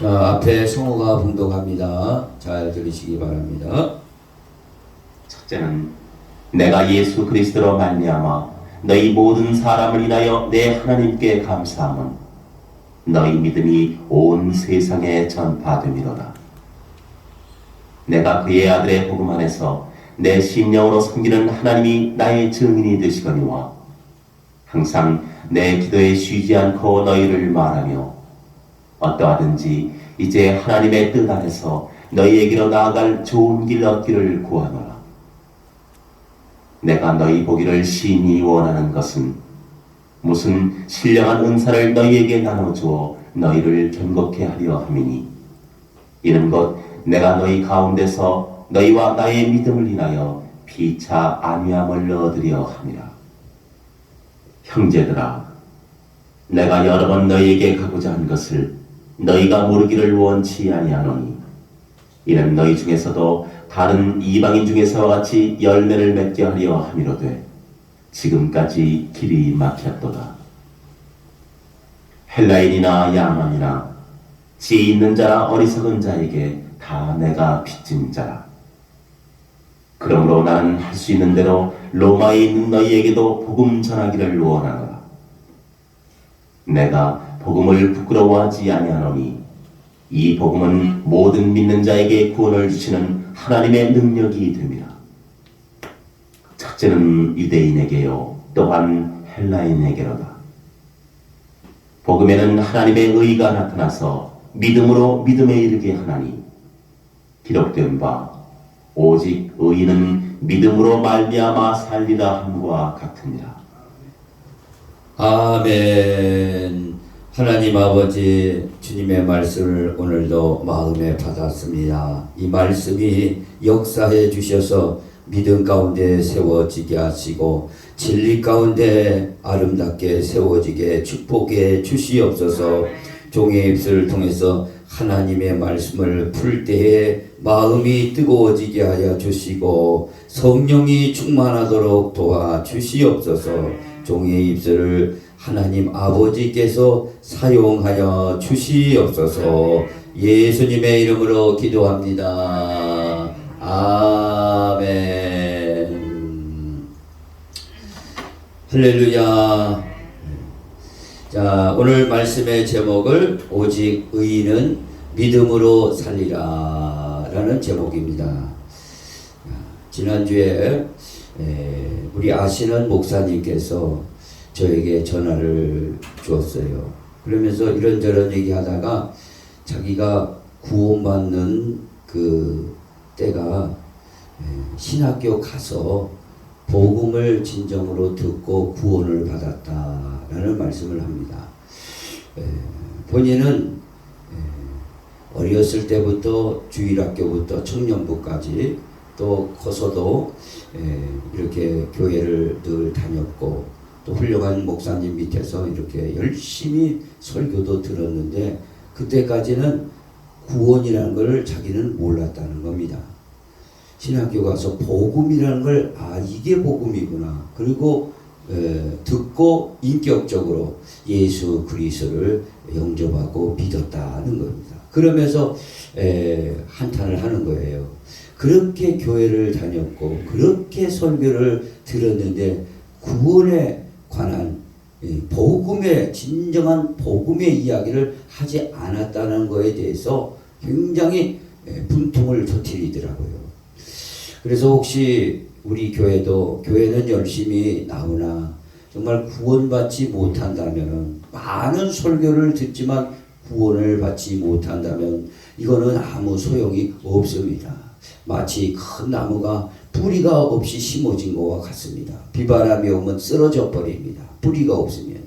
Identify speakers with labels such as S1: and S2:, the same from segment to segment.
S1: 앞에 성우가 봉독합니다. 잘 들으시기 바랍니다.
S2: 첫째는 내가 예수 그리스도로 말미암아 너희 모든 사람을 인하여 내 하나님께 감사함은 너희 믿음이 온 세상에 전파됨이로다. 내가 그의 아들의 복음 안에서 내 심령으로 섬기는 하나님이 나의 증인이 되시거니와 항상 내 기도에 쉬지 않고 너희를 말하며 어떠하든지 이제 하나님의 뜻 안에서 너희에게로 나아갈 좋은 길 얻기를 구하노라. 내가 너희 보기를 심히 원하는 것은 무슨 신령한 은사를 너희에게 나눠주어 너희를 견고케 하려 함이니 이는 곧 내가 너희 가운데서 너희와 나의 믿음을 인하여 피차 안위함을 얻으려 함이라. 형제들아, 내가 여러 번 너희에게 가고자 한 것을 너희가 모르기를 원치 아니하노니 이는 너희 중에서도 다른 이방인 중에서와 같이 열매를 맺게 하려 함이로되 지금까지 길이 막혔도다. 헬라인이나 야만이나 지혜 있는 자나 어리석은 자에게 다 내가 빚진 자라. 그러므로 나는 할 수 있는 대로 로마에 있는 너희에게도 복음 전하기를 원하노라. 내가 복음을 부끄러워하지 아니하노니 이 복음은 모든 믿는 자에게 구원을 주시는 하나님의 능력이 됨이라. 첫째는 유대인에게요 또한 헬라인에게로다. 복음에는 하나님의 의가 나타나서 믿음으로 믿음에 이르게 하나니 기록된 바 오직 의인은 믿음으로 말미암아 살리라 함과 같으니라.
S1: 아멘. 하나님 아버지, 주님의 말씀을 오늘도 마음에 받았습니다. 이 말씀이 역사해 주셔서 믿음 가운데 세워지게 하시고 진리 가운데 아름답게 세워지게 축복해 주시옵소서. 종의 입술을 통해서 하나님의 말씀을 풀 때에 마음이 뜨거워지게 하여 주시고 성령이 충만하도록 도와주시옵소서. 종의 입술을 하나님 아버지께서 사용하여 주시옵소서. 예수님의 이름으로 기도합니다. 아멘. 할렐루야. 자, 오늘 말씀의 제목을 오직 의인은 믿음으로 살리라 라는 제목입니다. 지난주에 우리 아시는 목사님께서 저에게 전화를 주었어요. 그러면서 이런저런 얘기하다가 자기가 구원받는 그 때가 신학교 가서 복음을 진정으로 듣고 구원을 받았다라는 말씀을 합니다. 본인은 어렸을 때부터 주일학교부터 청년부까지 또 커서도 이렇게 교회를 늘 다녔고 또 훌륭한 목사님 밑에서 이렇게 열심히 설교도 들었는데 그때까지는 구원이라는 걸 자기는 몰랐다는 겁니다. 신학교 가서 복음이라는 걸 이게 복음이구나. 그리고 듣고 인격적으로 예수 그리스도를 영접하고 믿었다는 겁니다. 그러면서 한탄을 하는 거예요. 그렇게 교회를 다녔고 그렇게 설교를 들었는데 구원에 관한 복음의 진정한 복음의 이야기를 하지 않았다는 것에 대해서 굉장히 분통을 터뜨리더라고요. 그래서 혹시 우리 교회는 열심히 나오나 정말 구원받지 못한다면 많은 설교를 듣지만 구원을 받지 못한다면 이거는 아무 소용이 없습니다. 마치 큰 나무가 뿌리가 없이 심어진 것과 같습니다. 비바람이 오면 쓰러져 버립니다. 뿌리가 없으면요.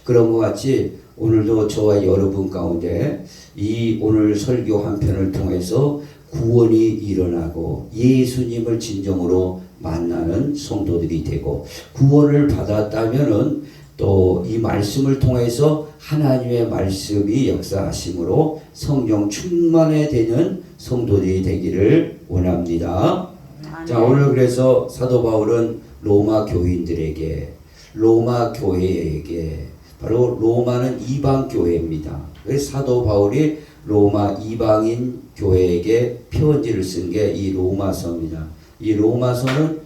S1: 그런 것 같이 오늘도 저와 여러분 가운데 이 오늘 설교 한 편을 통해서 구원이 일어나고 예수님을 진정으로 만나는 성도들이 되고 구원을 받았다면은 또 이 말씀을 통해서 하나님의 말씀이 역사하심으로 성령 충만에 되는 성도들이 되기를 원합니다. 자, 오늘 그래서 사도 바울은 로마 교인들에게, 로마 교회에게, 바로 로마는 이방 교회입니다. 그래서 사도 바울이 로마 이방인 교회에게 편지를 쓴 게 이 로마서입니다. 이 로마서는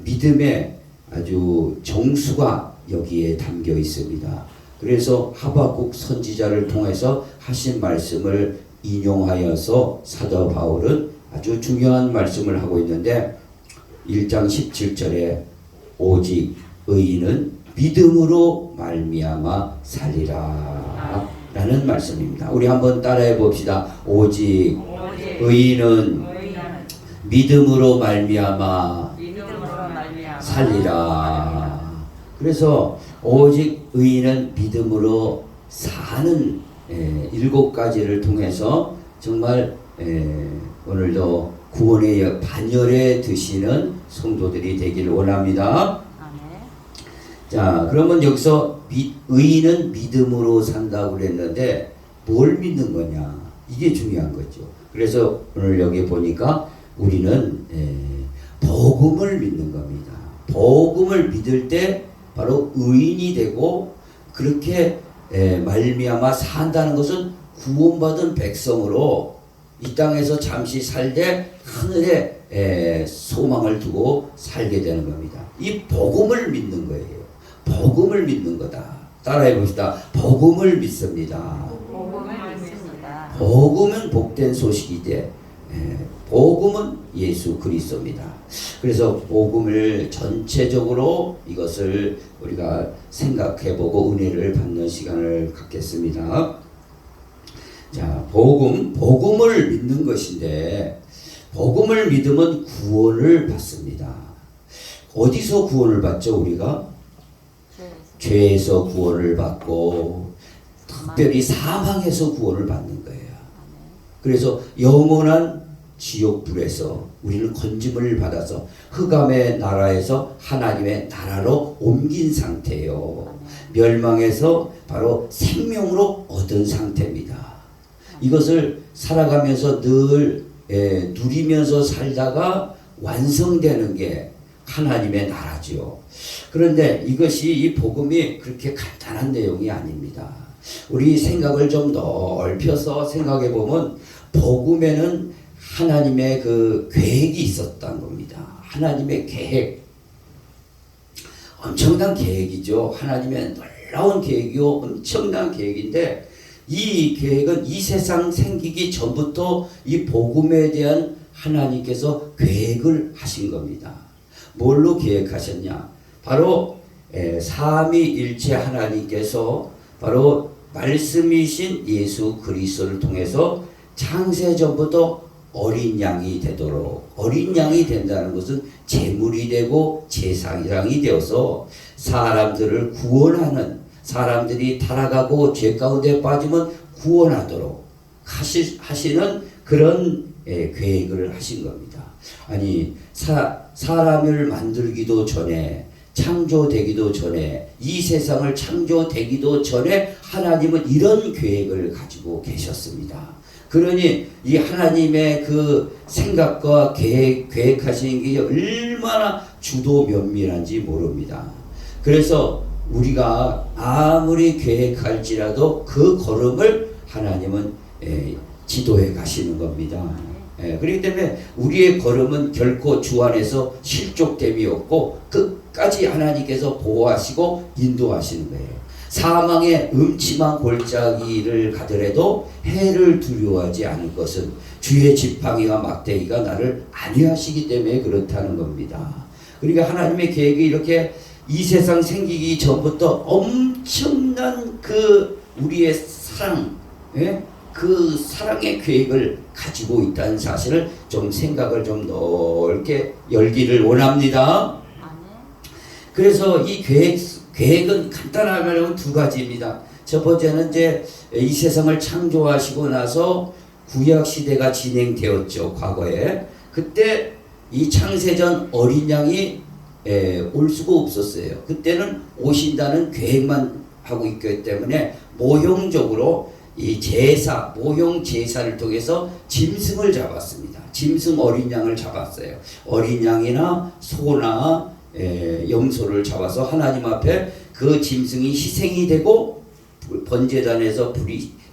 S1: 믿음의 아주 정수가 여기에 담겨 있습니다. 그래서 하박국 선지자를 통해서 하신 말씀을 인용하여서 사도 바울은 아주 중요한 말씀을 하고 있는데 1장 17절에 오직 의인은 믿음으로 말미암아 살리라 라는 말씀입니다. 우리 한번 따라해 봅시다. 오직 의인은 믿음으로 말미암아 살리라. 그래서 오직 의인은 믿음으로 사는 7가지를 통해서 정말 오늘도 구원의 반열에 드시는 성도들이 되기를 원합니다. 자, 그러면 여기서 의인은 믿음으로 산다고 그랬는데 뭘 믿는 거냐? 이게 중요한 거죠. 그래서 오늘 여기 보니까 우리는 복음을 믿는 겁니다. 복음을 믿을 때 바로 의인이 되고 그렇게 말미암아 산다는 것은 구원받은 백성으로 이 땅에서 잠시 살되 하늘에 소망을 두고 살게 되는 겁니다. 이 복음을 믿는 거예요. 복음을 믿는 거다. 따라해 봅시다. 복음을 믿습니다. 복음은 복된 소식이되 복음은 예수 그리스도입니다. 그래서 복음을 전체적으로 이것을 우리가 생각해보고 은혜를 받는 시간을 갖겠습니다. 자, 복음을 믿는 것인데 복음을 믿으면 구원을 받습니다. 어디서 구원을 받죠? 우리가 죄에서 구원을 받고 특별히 사망에서 구원을 받는 거예요. 그래서 영원한 지옥불에서 우리는 건짐을 받아서 흑암의 나라에서 하나님의 나라로 옮긴 상태예요. 멸망에서 바로 생명으로 얻은 상태입니다. 이것을 살아가면서 늘 누리면서 살다가 완성되는 게 하나님의 나라죠. 그런데 이것이 이 복음이 그렇게 간단한 내용이 아닙니다. 우리 생각을 좀 넓혀서 생각해 보면 복음에는 하나님의 그 계획이 있었던 겁니다. 하나님의 계획, 엄청난 계획이죠. 하나님의 놀라운 계획이요, 엄청난 계획인데 이 계획은 이 세상 생기기 전부터 이 복음에 대한 하나님께서 계획을 하신 겁니다. 뭘로 계획하셨냐? 바로 삼위일체 하나님께서 바로 말씀이신 예수 그리스도를 통해서 창세 전부터 어린 양이 되도록, 어린 양이 된다는 것은 제물이 되고 제사장이 되어서 사람들을 구원하는, 사람들이 타락하고 죄 가운데 빠지면 구원하도록 하시는 그런 계획을 하신 겁니다. 아니 사람을 만들기도 전에, 창조되기도 전에, 이 세상을 창조되기도 전에 하나님은 이런 계획을 가지고 계셨습니다. 그러니 이 하나님의 그 생각과 계획하시는 게 얼마나 주도 면밀한지 모릅니다. 그래서 우리가 아무리 계획할지라도 그 걸음을 하나님은 지도해 가시는 겁니다. 그렇기 때문에 우리의 걸음은 결코 주 안에서 실족됨이 없고 끝까지 하나님께서 보호하시고 인도하시는 거예요. 사망의 음침한 골짜기를 가더라도 해를 두려워하지 않을 것은 주의 지팡이와 막대기가 나를 안위하시기 때문에 그렇다는 겁니다. 그러니까 하나님의 계획이 이렇게 이 세상 생기기 전부터 엄청난 그 우리의 사랑, 그 사랑의 계획을 가지고 있다는 사실을 좀 생각을 좀 넓게 열기를 원합니다. 그래서 이 계획은 간단하게 말하면 두 가지입니다. 첫 번째는 이제 이 세상을 창조하시고 나서 구약 시대가 진행되었죠. 과거에. 그때 이 창세전 어린 양이 올 수가 없었어요. 그때는 오신다는 계획만 하고 있기 때문에 모형적으로 이 제사, 모형 제사를 통해서 짐승을 잡았습니다. 짐승 어린 양을 잡았어요. 어린 양이나 소나 염소를 잡아서 하나님 앞에 그 짐승이 희생이 되고 번제단에서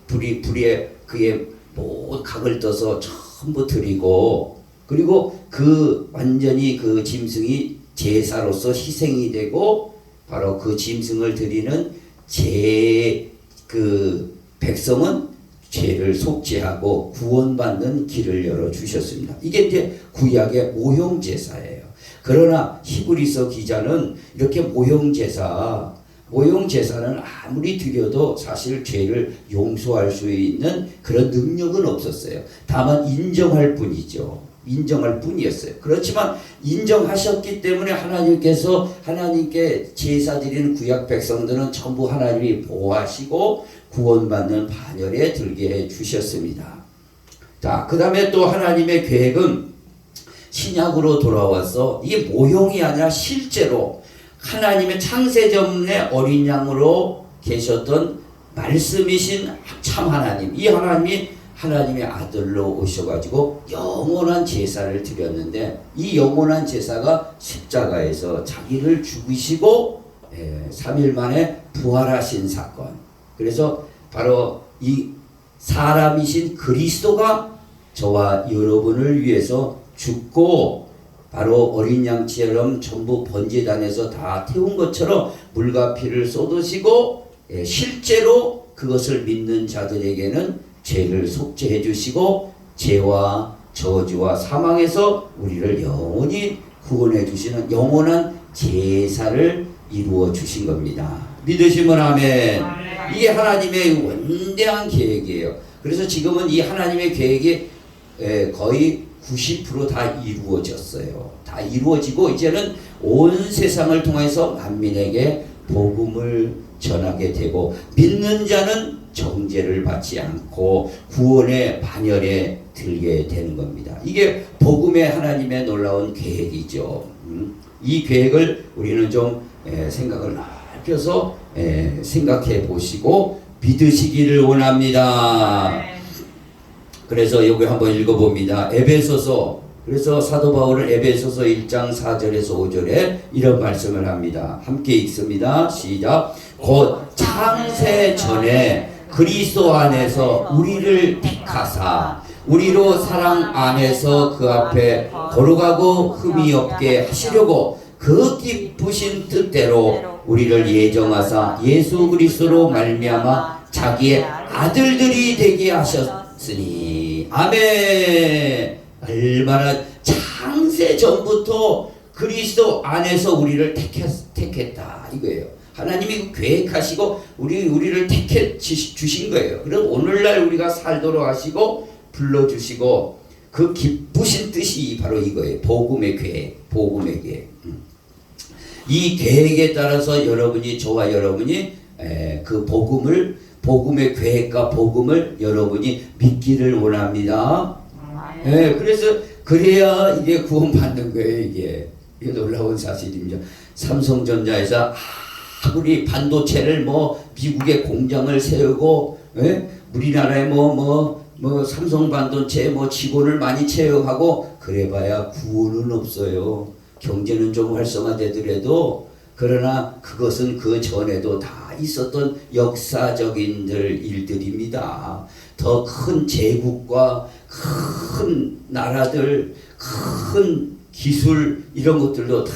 S1: 불에 그의 모든 각을 떠서 전부 드리고, 그리고 그 완전히 그 짐승이 제사로서 희생이 되고 바로 그 짐승을 드리는 그 백성은 죄를 속죄하고 구원받는 길을 열어 주셨습니다. 이게 이제 구약의 모형 제사예요. 그러나 히브리서 기자는 이렇게 모형 제사는 아무리 드려도 사실 죄를 용서할 수 있는 그런 능력은 없었어요. 다만 인정할 뿐이죠. 인정할 뿐이었어요. 그렇지만 인정하셨기 때문에 하나님께 제사 드리는 구약 백성들은 전부 하나님이 보호하시고 구원받는 반열에 들게 해 주셨습니다. 자, 그 다음에 또 하나님의 계획은 신약으로 돌아와서 이게 모형이 아니라 실제로 하나님의 창세전에 어린 양으로 계셨던 말씀이신 참 하나님, 이 하나님의 아들로 오셔가지고 영원한 제사를 드렸는데, 이 영원한 제사가 십자가에서 자기를 죽이시고 3일 만에 부활하신 사건. 그래서 바로 이 사람이신 그리스도가 저와 여러분을 위해서 죽고 바로 어린 양처럼 전부 번제단에서 다 태운 것처럼 물과 피를 쏟으시고 실제로 그것을 믿는 자들에게는 죄를 속죄해 주시고 죄와 저주와 사망에서 우리를 영원히 구원해 주시는 영원한 제사를 이루어 주신 겁니다. 믿으시면 아멘. 이게 하나님의 원대한 계획이에요. 그래서 지금은 이 하나님의 계획이 거의 90% 다 이루어졌어요. 다 이루어지고 이제는 온 세상을 통해서 만민에게 복음을 전하게 되고, 믿는 자는 정죄를 받지 않고 구원의 반열에 들게 되는 겁니다. 이게 복음의 하나님의 놀라운 계획이죠. 이 계획을 우리는 좀 생각을 넓혀서 생각해 보시고 믿으시기를 원합니다. 그래서 여기 한번 읽어봅니다. 에베소서. 그래서 사도 바울은 에베소서 1장 4절에서 5절에 이런 말씀을 합니다. 함께 읽습니다. 시작. 곧 창세 전에 그리스도 안에서 우리를 택하사 우리로 사랑 안에서 그 앞에 거룩하고 흠이 없게 하시려고 그 기쁘신 뜻대로 우리를 예정하사 예수 그리스도로 말미암아 자기의 아들들이 되게 하셨으니. 아멘. 얼마나 창세 전부터 그리스도 안에서 우리를 택했다 이거예요. 하나님이 계획하시고 우리를 택해 주신 거예요. 그래서 오늘날 우리가 살도록 하시고 불러주시고 그 기쁘신 뜻이 바로 이거예요. 복음의 계획, 복음의 계획. 이 계획에 따라서 저와 여러분이 그 복음의 계획과 복음을 여러분이 믿기를 원합니다. 그래야 이게 구원받는 거예요. 이게 놀라운 사실입니다. 삼성전자에서 우리 반도체를 미국의 공장을 세우고, 우리나라에 삼성 반도체 직원을 많이 채용하고 그래봐야 구원은 없어요. 경제는 좀 활성화되더라도. 그러나 그것은 그 전에도 다 있었던 역사적인 일들입니다. 더 큰 제국과 큰 나라들, 큰 기술 이런 것들도 다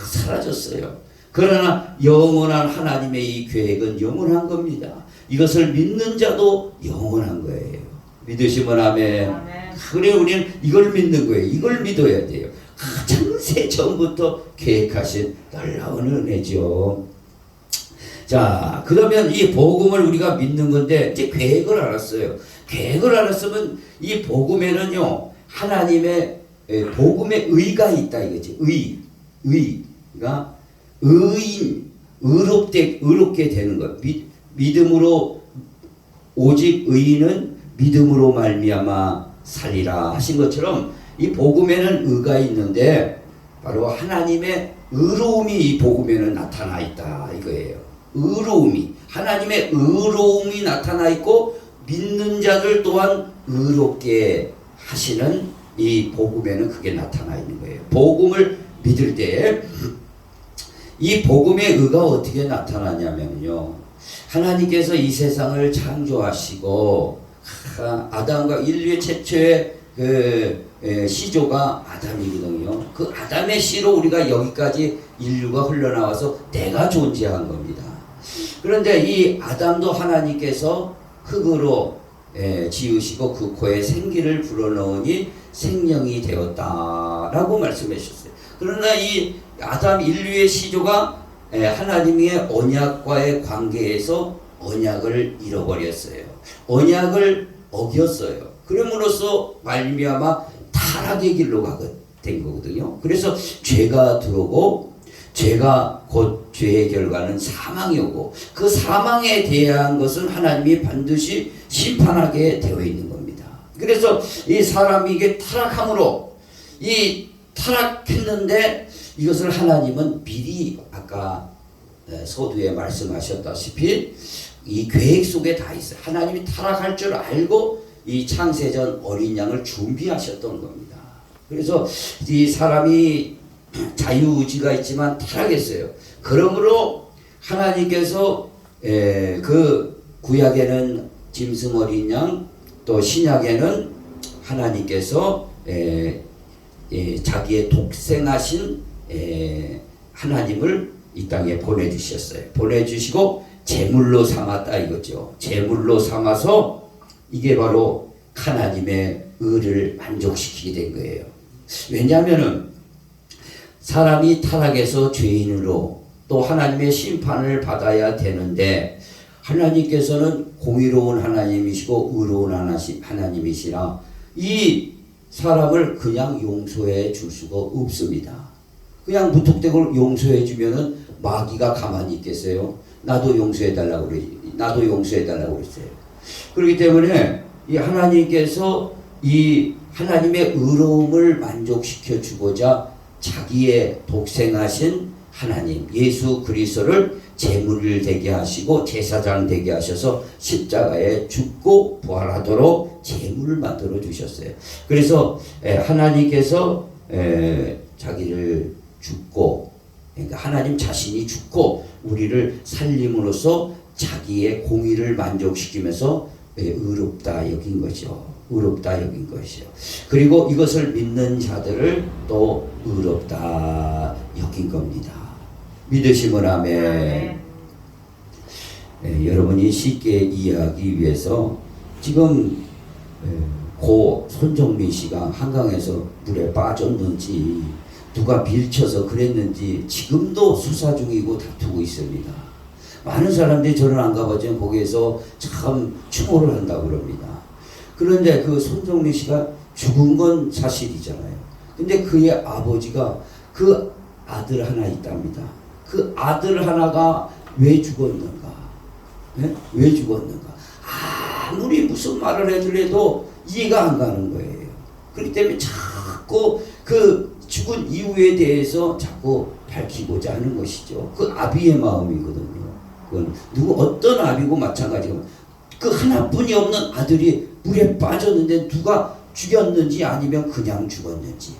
S1: 사라졌어요. 그러나 영원한 하나님의 이 계획은 영원한 겁니다. 이것을 믿는 자도 영원한 거예요. 믿으시면 아멘. 그래 우리는 이걸 믿는 거예요. 이걸 믿어야 돼요. 창세 전부터 계획하신 놀라운 은혜죠. 자, 그러면 이 복음을 우리가 믿는 건데 이제 계획을 알았어요. 계획을 알았으면 이 복음에는요 하나님의 복음의 의가 있다 이거지. 의가 의롭게 되는 것. 믿음으로 오직 의인은 믿음으로 말미암아 살리라 하신 것처럼 이 복음에는 의가 있는데 바로 하나님의 의로움이 이 복음에는 나타나 있다 이거예요. 하나님의 의로움이 나타나 있고 믿는 자들 또한 의롭게 하시는 이 복음에는 그게 나타나 있는 거예요. 복음을 믿을 때 이 복음의 의가 어떻게 나타나냐면요. 하나님께서 이 세상을 창조하시고 아담과 인류의 최초의 시조가 아담이거든요. 그 아담의 씨로 우리가 여기까지 인류가 흘러나와서 내가 존재한 겁니다. 그런데 이 아담도 하나님께서 흙으로 지으시고 그 코에 생기를 불어넣으니 생명이 되었다라고 말씀해 주셨어요. 그러나 이 아담 인류의 시조가 하나님의 언약과의 관계에서 언약을 잃어버렸어요. 언약을 어겼어요. 그럼으로써 말미암아 타락의 길로 가게 된 거거든요. 그래서 죄가 들어오고 죄가 곧 죄의 결과는 사망이 오고 그 사망에 대한 것은 하나님이 반드시 심판하게 되어 있는 겁니다. 그래서 이 사람이 이게 타락함으로 이 타락했는데 이것을 하나님은 미리 아까 서두에 말씀하셨다시피 이 계획 속에 다 있어요. 하나님이 타락할 줄 알고 이 창세전 어린 양을 준비하셨던 겁니다. 그래서 이 사람이 자유의지가 있지만 타락했어요. 그러므로 하나님께서 그 구약에는 짐승 어린 양, 또 신약에는 하나님께서 자기의 독생하신 하나님을 이 땅에 보내주셨어요. 보내주시고 제물로 삼았다 이거죠. 제물로 삼아서 이게 바로 하나님의 의를 만족시키게 된 거예요. 왜냐하면은 사람이 타락해서 죄인으로 또 하나님의 심판을 받아야 되는데 하나님께서는 공의로운 하나님이시고 의로운 하나님이시라 이 사람을 그냥 용서해 줄 수가 없습니다. 그냥 무턱대고 용서해 주면은 마귀가 가만히 있겠어요? 나도 용서해 달라고 그래. 나도 용서해 달라고 그랬어요. 그렇기 때문에 이 하나님께서 이 하나님의 의로움을 만족시켜 주고자 자기의 독생하신 하나님 예수 그리스도를 제물을 되게 하시고 제사장 되게 하셔서 십자가에 죽고 부활하도록 제물을 만들어 주셨어요. 그래서 하나님께서 자기를 죽고 그러니까 하나님 자신이 죽고 우리를 살림으로써 자기의 공의를 만족시키면서 의롭다 여긴 거죠. 의롭다 여긴 것이요. 그리고 이것을 믿는 자들을 또 의롭다 여긴 겁니다. 믿으시면 아멘. 여러분이 쉽게 이해하기 위해서 지금 고 손정민 씨가 한강에서 물에 빠졌는지 누가 밀쳐서 그랬는지 지금도 수사 중이고 다투고 있습니다. 많은 사람들이 저는 안 가봤지만 거기에서 참 추모를 한다고 그럽니다. 그런데 그 손정민 씨가 죽은 건 사실이잖아요. 근데 그의 아버지가 그 아들 하나 있답니다. 그 아들 하나가 왜 죽었는가? 네? 왜 죽었는가? 아무리 무슨 말을 해도 이해가 안 가는 거예요. 그렇기 때문에 자꾸 그 죽은 이유에 대해서 자꾸 밝히고자 하는 것이죠. 그 아비의 마음이거든요. 그건 어떤 아비고 마찬가지고 그 하나뿐이 없는 아들이 물에 빠졌는데 누가 죽였는지 아니면 그냥 죽었는지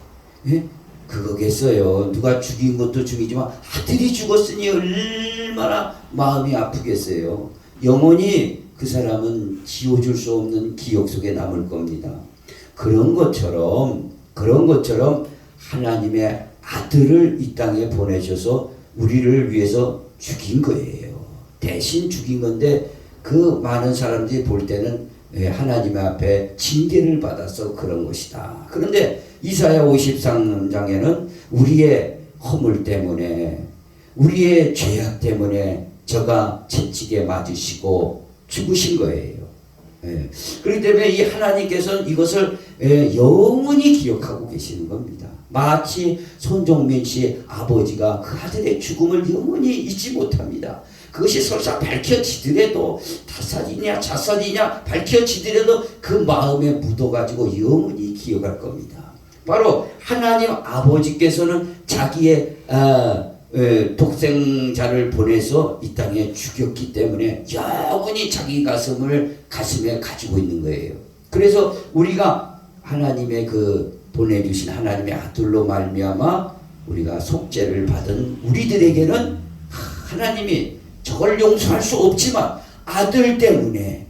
S1: 예? 그거겠어요. 누가 죽인 것도 죽이지만 아들이 죽었으니 얼마나 마음이 아프겠어요. 영원히 그 사람은 지워줄 수 없는 기억 속에 남을 겁니다. 그런 것처럼 하나님의 아들을 이 땅에 보내셔서 우리를 위해서 죽인 거예요. 대신 죽인 건데 그 많은 사람들이 볼 때는 하나님 앞에 징계를 받아서 그런 것이다. 그런데 이사야 53장에는 우리의 허물 때문에 우리의 죄악 때문에 저가 채찍에 맞으시고 죽으신 거예요. 그렇기 때문에 이 하나님께서는 이것을 영원히 기억하고 계시는 겁니다. 마치 손정민 씨의 아버지가 그 아들의 죽음을 영원히 잊지 못합니다. 그것이 설사 밝혀지더라도 타살이냐 자살이냐 밝혀지더라도 그 마음에 묻어가지고 영원히 기억할 겁니다. 바로 하나님 아버지께서는 자기의 독생자를 보내서 이 땅에 죽였기 때문에 영원히 자기 가슴에 가지고 있는 거예요. 그래서 우리가 하나님의 그 보내주신 하나님의 아들로 말미암아 우리가 속죄를 받은 우리들에게는 하나님이 저걸 용서할 수 없지만 아들 때문에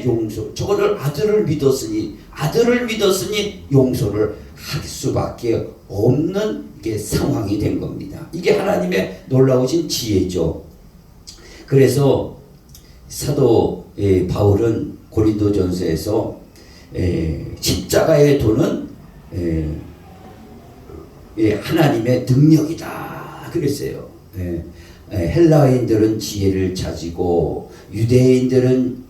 S1: 용서, 저거를 아들을 믿었으니 용서를 할 수밖에 없는 게 상황이 된 겁니다. 이게 하나님의 놀라우신 지혜죠. 그래서 사도 바울은 고린도전서에서 십자가의 도는 하나님의 능력이다 그랬어요. 헬라인들은 지혜를 찾고 유대인들은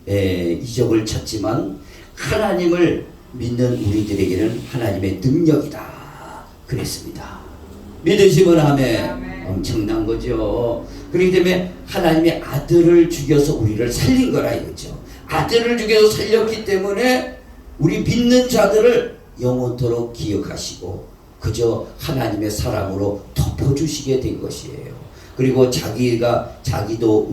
S1: 이적을 찾지만 하나님을 믿는 우리들에게는 하나님의 능력이다 그랬습니다. 믿으시면 아멘. 엄청난 거죠. 그렇기 때문에 하나님의 아들을 죽여서 우리를 살린 거라 이거죠. 아들을 죽여서 살렸기 때문에 우리 믿는 자들을 영원토록 기억하시고 그저 하나님의 사랑으로 덮어주시게 된 것이에요. 그리고 자기도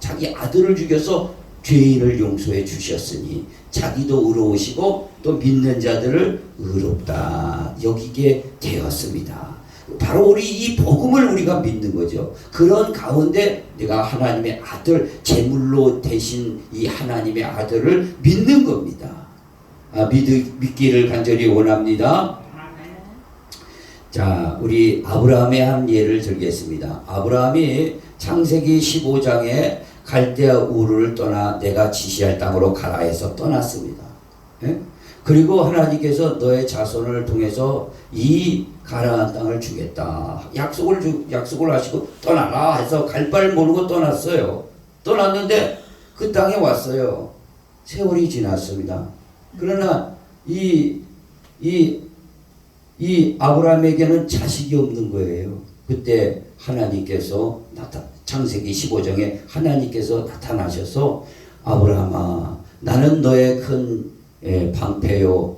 S1: 자기 아들을 죽여서 죄인을 용서해 주셨으니 자기도 의로우시고 또 믿는 자들을 의롭다 여기게 되었습니다. 바로 우리 이 복음을 우리가 믿는 거죠. 그런 가운데 내가 하나님의 아들, 제물로 대신 이 하나님의 아들을 믿는 겁니다. 믿기를 간절히 원합니다. 자, 우리 아브라함의 한 예를 들겠습니다. 아브라함이 창세기 15장에 갈대아 우르를 떠나 내가 지시할 땅으로 가라 해서 떠났습니다. 예? 그리고 하나님께서 너의 자손을 통해서 이 가나안 땅을 주겠다. 약속을 하시고 떠나라 해서 갈 바를 모르고 떠났어요. 떠났는데 그 땅에 왔어요. 세월이 지났습니다. 그러나 이 아브라함에게는 자식이 없는 거예요. 그때 하나님께서 창세기 15장에 하나님께서 나타나셔서 아브라함아 나는 너의 큰 방패요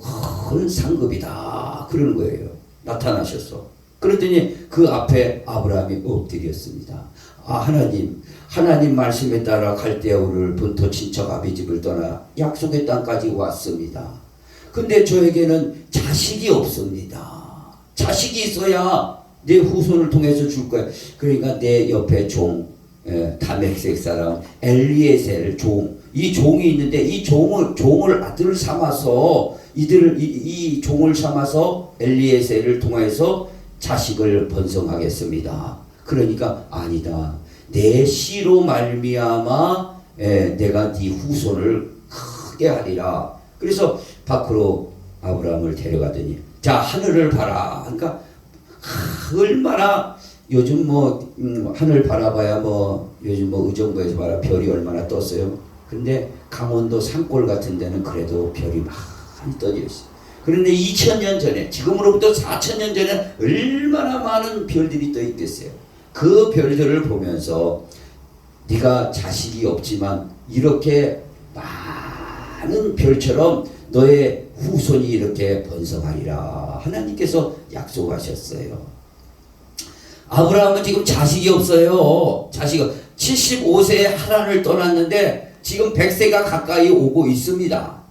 S1: 큰 상급이다 그러는 거예요. 나타나셔서 그랬더니 그 앞에 아브라함이 엎드렸습니다. 하나님 말씀에 따라 갈대아 우르를 본토 친척 아비 집을 떠나 약속의 땅까지 왔습니다. 근데 저에게는 자식이 없습니다. 자식이 있어야 내 후손을 통해서 줄 거야. 그러니까 내 옆에 다메섹 사람 엘리에셀 이 종이 있는데 이 종을 아들을 삼아서 이 종을 삼아서 엘리에셀을 통해서 자식을 번성하겠습니다. 그러니까 아니다. 내 씨로 말미암아 내가 네 후손을 크게 하리라. 그래서 밖으로 아브라함을 데려가더니 자 하늘을 봐라. 그러니까 얼마나 요즘 하늘 바라봐야 요즘 의정부에서 봐라 별이 얼마나 떴어요. 근데 강원도 산골 같은 데는 그래도 별이 많이 떠져 있어요. 그런데 2000년 전에 지금으로부터 4000년 전에 얼마나 많은 별들이 떠 있겠어요. 그 별들을 보면서 네가 자식이 없지만 이렇게 많은 별처럼 너의 후손이 이렇게 번성하리라 하나님께서 약속하셨어요. 아브라함은 지금 자식이 없어요. 75세에 하란을 떠났는데 지금 100세가 가까이 오고 있습니다.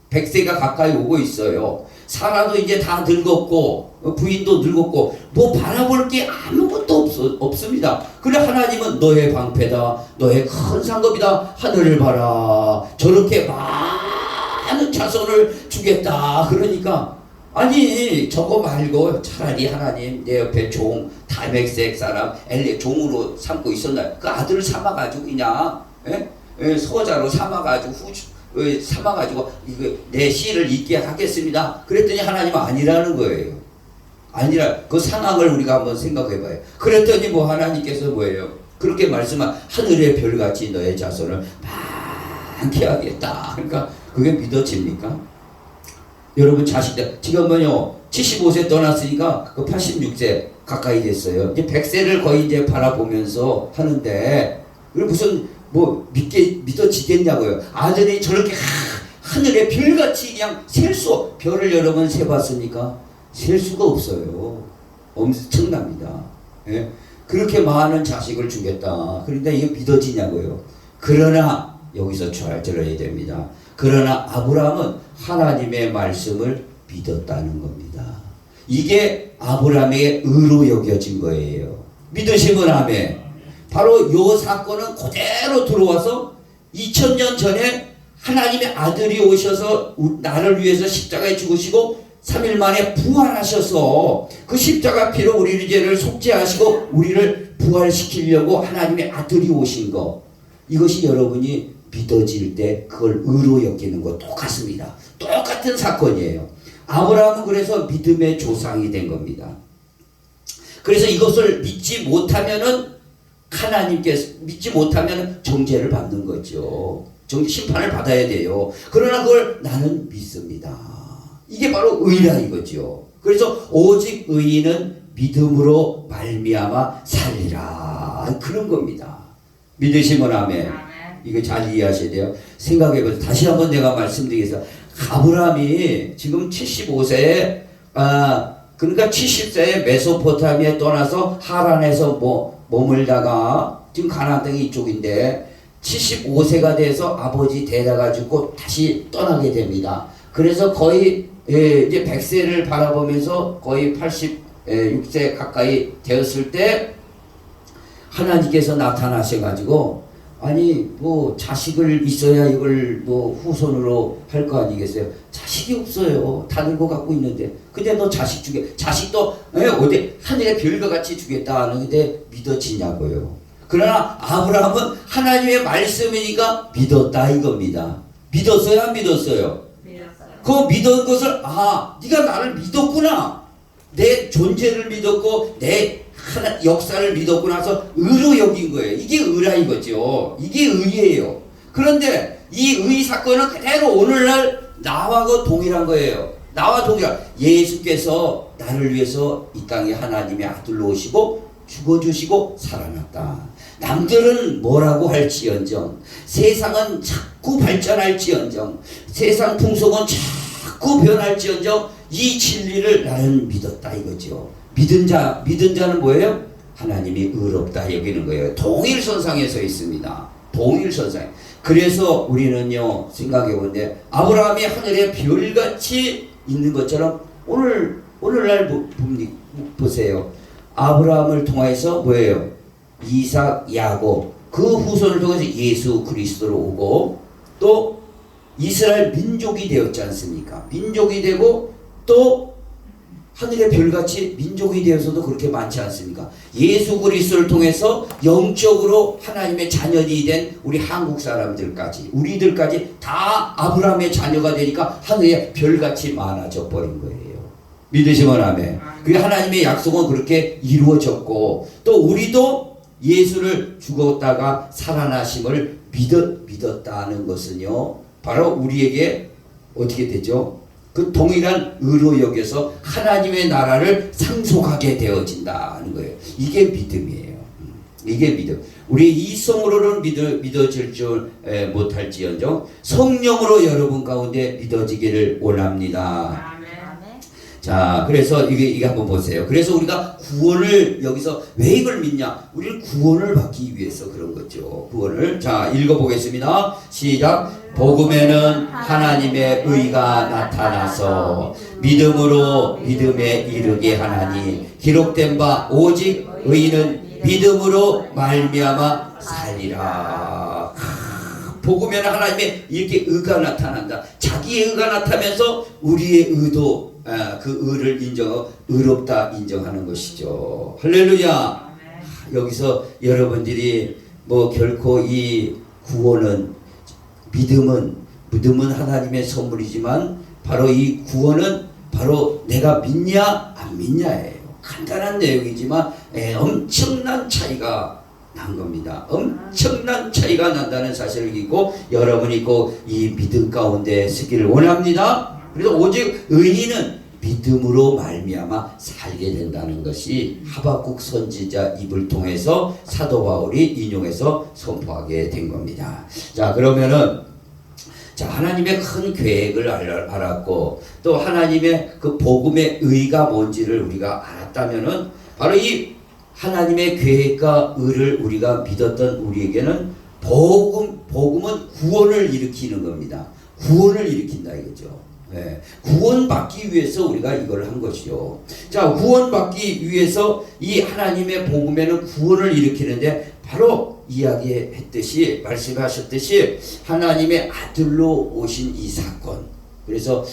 S1: 100세가 가까이 오고 있어요. 사라도 이제 다 늙었고 부인도 늙었고 바라볼 게 아무것도 없습니다. 그래 하나님은 너의 방패다. 너의 큰 상급이다. 하늘을 봐라. 저렇게 많은 자손을 주겠다. 그러니까 아니 저거 말고 차라리 하나님 내 옆에 다메섹 사람 엘리 종으로 삼고 있었나요? 그 아들을 삼아가지고 그냥 소자로 삼아가지고 내 씨를 있게 하겠습니다. 그랬더니 하나님은 아니라는 거예요. 그 상황을 우리가 한번 생각해봐요. 그랬더니 하나님께서 뭐예요? 그렇게 말씀한 하늘의 별같이 너의 자손을 많게 하겠다. 그러니까 그게 믿어집니까? 여러분 자식들 지금은요 75세 떠났으니까 86세 가까이 됐어요. 이제 100세를 거의 이제 바라보면서 하는데 무슨 믿어지겠냐고요. 아들이 저렇게 하늘의 별같이 그냥 별을 여러 번 세봤으니까 셀 수가 없어요. 엄청납니다. 예? 그렇게 많은 자식을 주겠다. 그런데 이게 믿어지냐고요. 그러나 여기서 잘 들어야 됩니다. 그러나 아브라함은 하나님의 말씀을 믿었다는 겁니다. 이게 아브라함의 의로 여겨진 거예요. 믿으시면 아멘. 바로 요 사건은 그대로 들어와서 2000년 전에 하나님의 아들이 오셔서 나를 위해서 십자가에 죽으시고 3일 만에 부활하셔서 그 십자가 피로 우리의 죄를 속죄하시고 우리를 부활시키려고 하나님의 아들이 오신 거, 이것이 여러분이 믿어질 때 그걸 의로 여기는 거 똑같습니다. 똑같은 사건이에요. 아브라함은 그래서 믿음의 조상이 된 겁니다. 그래서 이것을 믿지 못하면은 하나님께서 믿지 못하면 정죄를 받는 거죠. 정죄 심판을 받아야 돼요. 그러나 그걸 나는 믿습니다. 이게 바로 의라 이거죠. 그래서 오직 의인은 믿음으로 말미암아 살리라, 그런 겁니다. 믿으시면 아멘. 이거 잘 이해하셔야 돼요. 생각해보세요. 다시 한번 내가 말씀드리겠습니다. 아브라함이 지금 75세에 그러니까 70세에 메소포타미아에 떠나서 하란에서 머물다가 지금 가나안 땅이 이쪽인데 75세가 돼서 아버지 데려가 주고 다시 떠나게 됩니다. 그래서 거의 이제 100세를 바라보면서 거의 86세 가까이 되었을 때 하나님께서 나타나셔가지고, 아니 자식을 있어야 이걸 후손으로 할 거 아니겠어요? 자식이 없어요. 다 늙어 갖고 있는데. 근데 너 자식 자식도 어디 하늘의 별과 같이 주겠다 하는데 믿어지냐고요. 그러나 아브라함은 하나님의 말씀이니까 믿었다 이겁니다. 믿었어요, 안 믿었어요? 그 믿은 것을 네가 나를 믿었구나. 내 존재를 믿었고 내 역사를 믿었고 나서 의로 여긴 거예요. 이게 의라 이거죠. 이게 의예요. 그런데 이 의 사건은 그대로 오늘날 나와 동일한 거예요. 나와 동일한. 예수께서 나를 위해서 이 땅에 하나님의 아들로 오시고 죽어주시고 살아났다. 남들은 뭐라고 할지언정, 세상은 자꾸 발전할지언정, 세상 풍속은 자꾸 변할지언정, 이 진리를 나는 믿었다 이거죠. 믿은 자는 뭐예요? 하나님이 의롭다 여기는 거예요. 동일선상에 서 있습니다. 동일선상. 그래서 우리는요, 생각해보는데 아브라함이 하늘에 별같이 있는 것처럼 오늘날 보세요. 아브라함을 통해서 뭐예요? 이삭, 야곱, 그 후손을 통해서 예수 그리스도로 오고 또 이스라엘 민족이 되었지 않습니까? 민족이 되고 또 하늘의 별같이 민족이 되어서도 그렇게 많지 않습니까? 예수 그리스도를 통해서 영적으로 하나님의 자녀이 된 우리 한국 사람들까지, 우리들까지 다 아브라함의 자녀가 되니까 하늘의 별같이 많아져 버린 거예요. 믿으시면 아멘. 그리고 하나님의 약속은 그렇게 이루어졌고 또 우리도 예수를 죽었다가 살아나심을 믿었다는 것은요, 바로 우리에게 어떻게 되죠? 그 동일한 의로 여겨서 하나님의 나라를 상속하게 되어진다는 거예요. 이게 믿음이에요. 이게 믿음. 우리 이성으로는 믿어질 줄 못할지언정 성령으로 여러분 가운데 믿어지기를 원합니다. 자, 그래서 이게 한번 보세요. 그래서 우리가 구원을 여기서 왜 이걸 믿냐? 우리는 구원을 받기 위해서 그런 거죠. 구원을. 자, 읽어보겠습니다. 시작. 복음에는 하나님의 의가 나타나서 믿음으로 믿음에 이르게 하나니 기록된 바 오직 의인은 믿음으로 말미암아 살리라. 복음에는 하나님의 이렇게 의가 나타난다. 자기의 의가 나타나면서 우리의 의도 그 의를 인정하고 의롭다 인정하는 것이죠. 할렐루야. 여기서 여러분들이 결코 이 구원은 믿음은 하나님의 선물이지만 바로 이 구원은 바로 내가 믿냐 안 믿냐예요. 간단한 내용이지만 엄청난 차이가 난 겁니다. 엄청난 차이가 난다는 사실을 믿고 여러분이 꼭 이 믿음 가운데 서기를 원합니다. 그래서 오직 의인은 믿음으로 말미암아 살게 된다는 것이 하박국 선지자 입을 통해서 사도 바울이 인용해서 선포하게 된 겁니다. 자, 그러면은 하나님의 큰 계획을 알았고 또 하나님의 그 복음의 의가 뭔지를 우리가 알았다면은 바로 이 하나님의 계획과 의를 우리가 믿었던 우리에게는 복음은 구원을 일으키는 겁니다. 구원을 일으킨다 이거죠. 네, 구원받기 위해서 우리가 이걸 한 것이요. 자, 구원받기 위해서 이 하나님의 복음에는 구원을 일으키는데 바로 이야기했듯이 말씀하셨듯이 하나님의 아들로 오신 이 사건. 그래서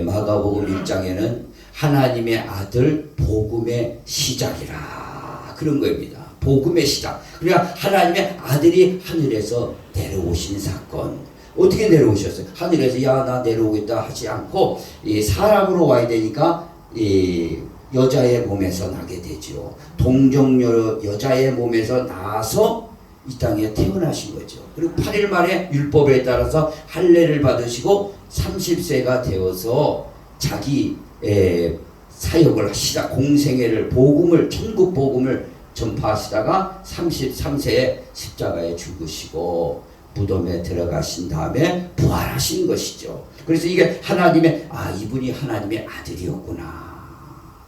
S1: 마가복음 1장에는 하나님의 아들 복음의 시작이라 그런 겁니다. 복음의 시작. 그러니까 하나님의 아들이 하늘에서 내려오신 사건. 어떻게 내려오셨어요? 하늘에서 야 나 내려오겠다 하지 않고 이 사람으로 와야 되니까 이 여자의 몸에서 나게 되죠. 동정 여자의 몸에서 나서 이 땅에 태어나신 거죠. 그리고 8일 만에 율법에 따라서 할례를 받으시고 30세가 되어서 자기 사역을 하시다 공생애를 복음을 천국 복음을 전파하시다가 33세에 십자가에 죽으시고 무덤에 들어가신 다음에 부활하신 것이죠. 그래서 이게 하나님의 이분이 하나님의 아들이었구나.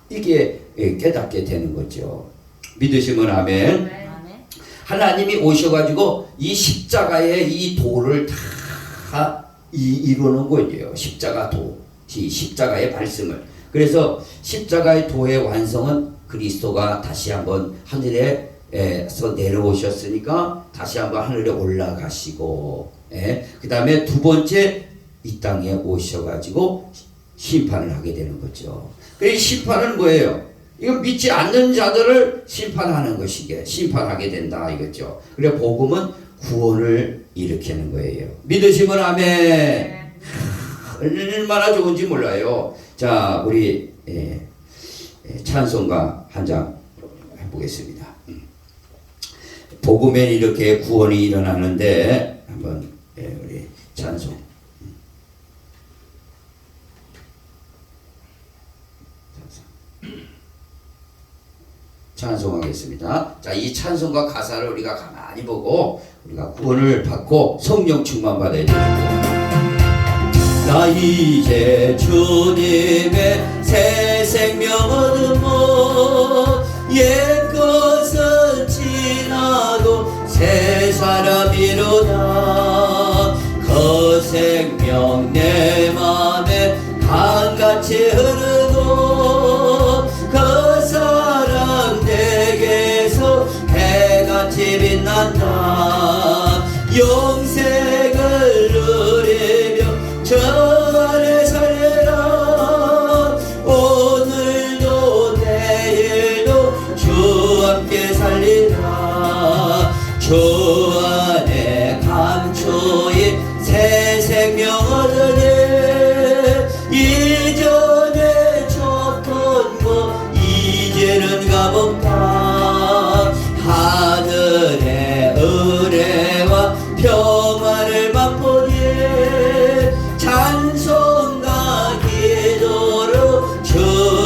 S1: 이게 깨닫게 되는 거죠. 믿으시면 아멘. 하나님이 오셔가지고 이 십자가의 이 도를 다 이루는 거예요. 십자가 도, 십자가의 말씀을. 그래서 십자가의 도의 완성은 그리스도가 다시 한번 하늘에서 내려오셨으니까 다시 한번 하늘에 올라가시고, 그 다음에 두 번째 이 땅에 오셔가지고 심판을 하게 되는 거죠. 이 심판은 뭐예요? 이거 믿지 않는 자들을 심판하는 것이게 심판하게 된다 이거죠. 그래 복음은 구원을 일으키는 거예요. 믿으시면 아멘. 얼마나 좋은지 몰라요. 자, 우리 찬송가 한 장 해보겠습니다. 복음엔 이렇게 구원이 일어나는데 한번 우리 찬송. 찬송하겠습니다. 자, 이 찬송과 가사를 우리가 가만히 보고 우리가 구원을 받고 성령 충만 받아야 됩니다. 나 이제 주님의 새 생명 얻으모 옛것은 지나고 새 사람이로다. 그 생명 내 맘에 강같이 흐르고 그 사랑 내게서 해같이 빛난다. 영생을 누리며 저 안에 살리라. 오늘도 내일도 주 함께 살리라. 주 안에 감추인 새 생명 얻으니 이전에 줬던 것 이제는 값없다. 하늘의 은혜와 평안을 맛보니 찬송과 기도로 주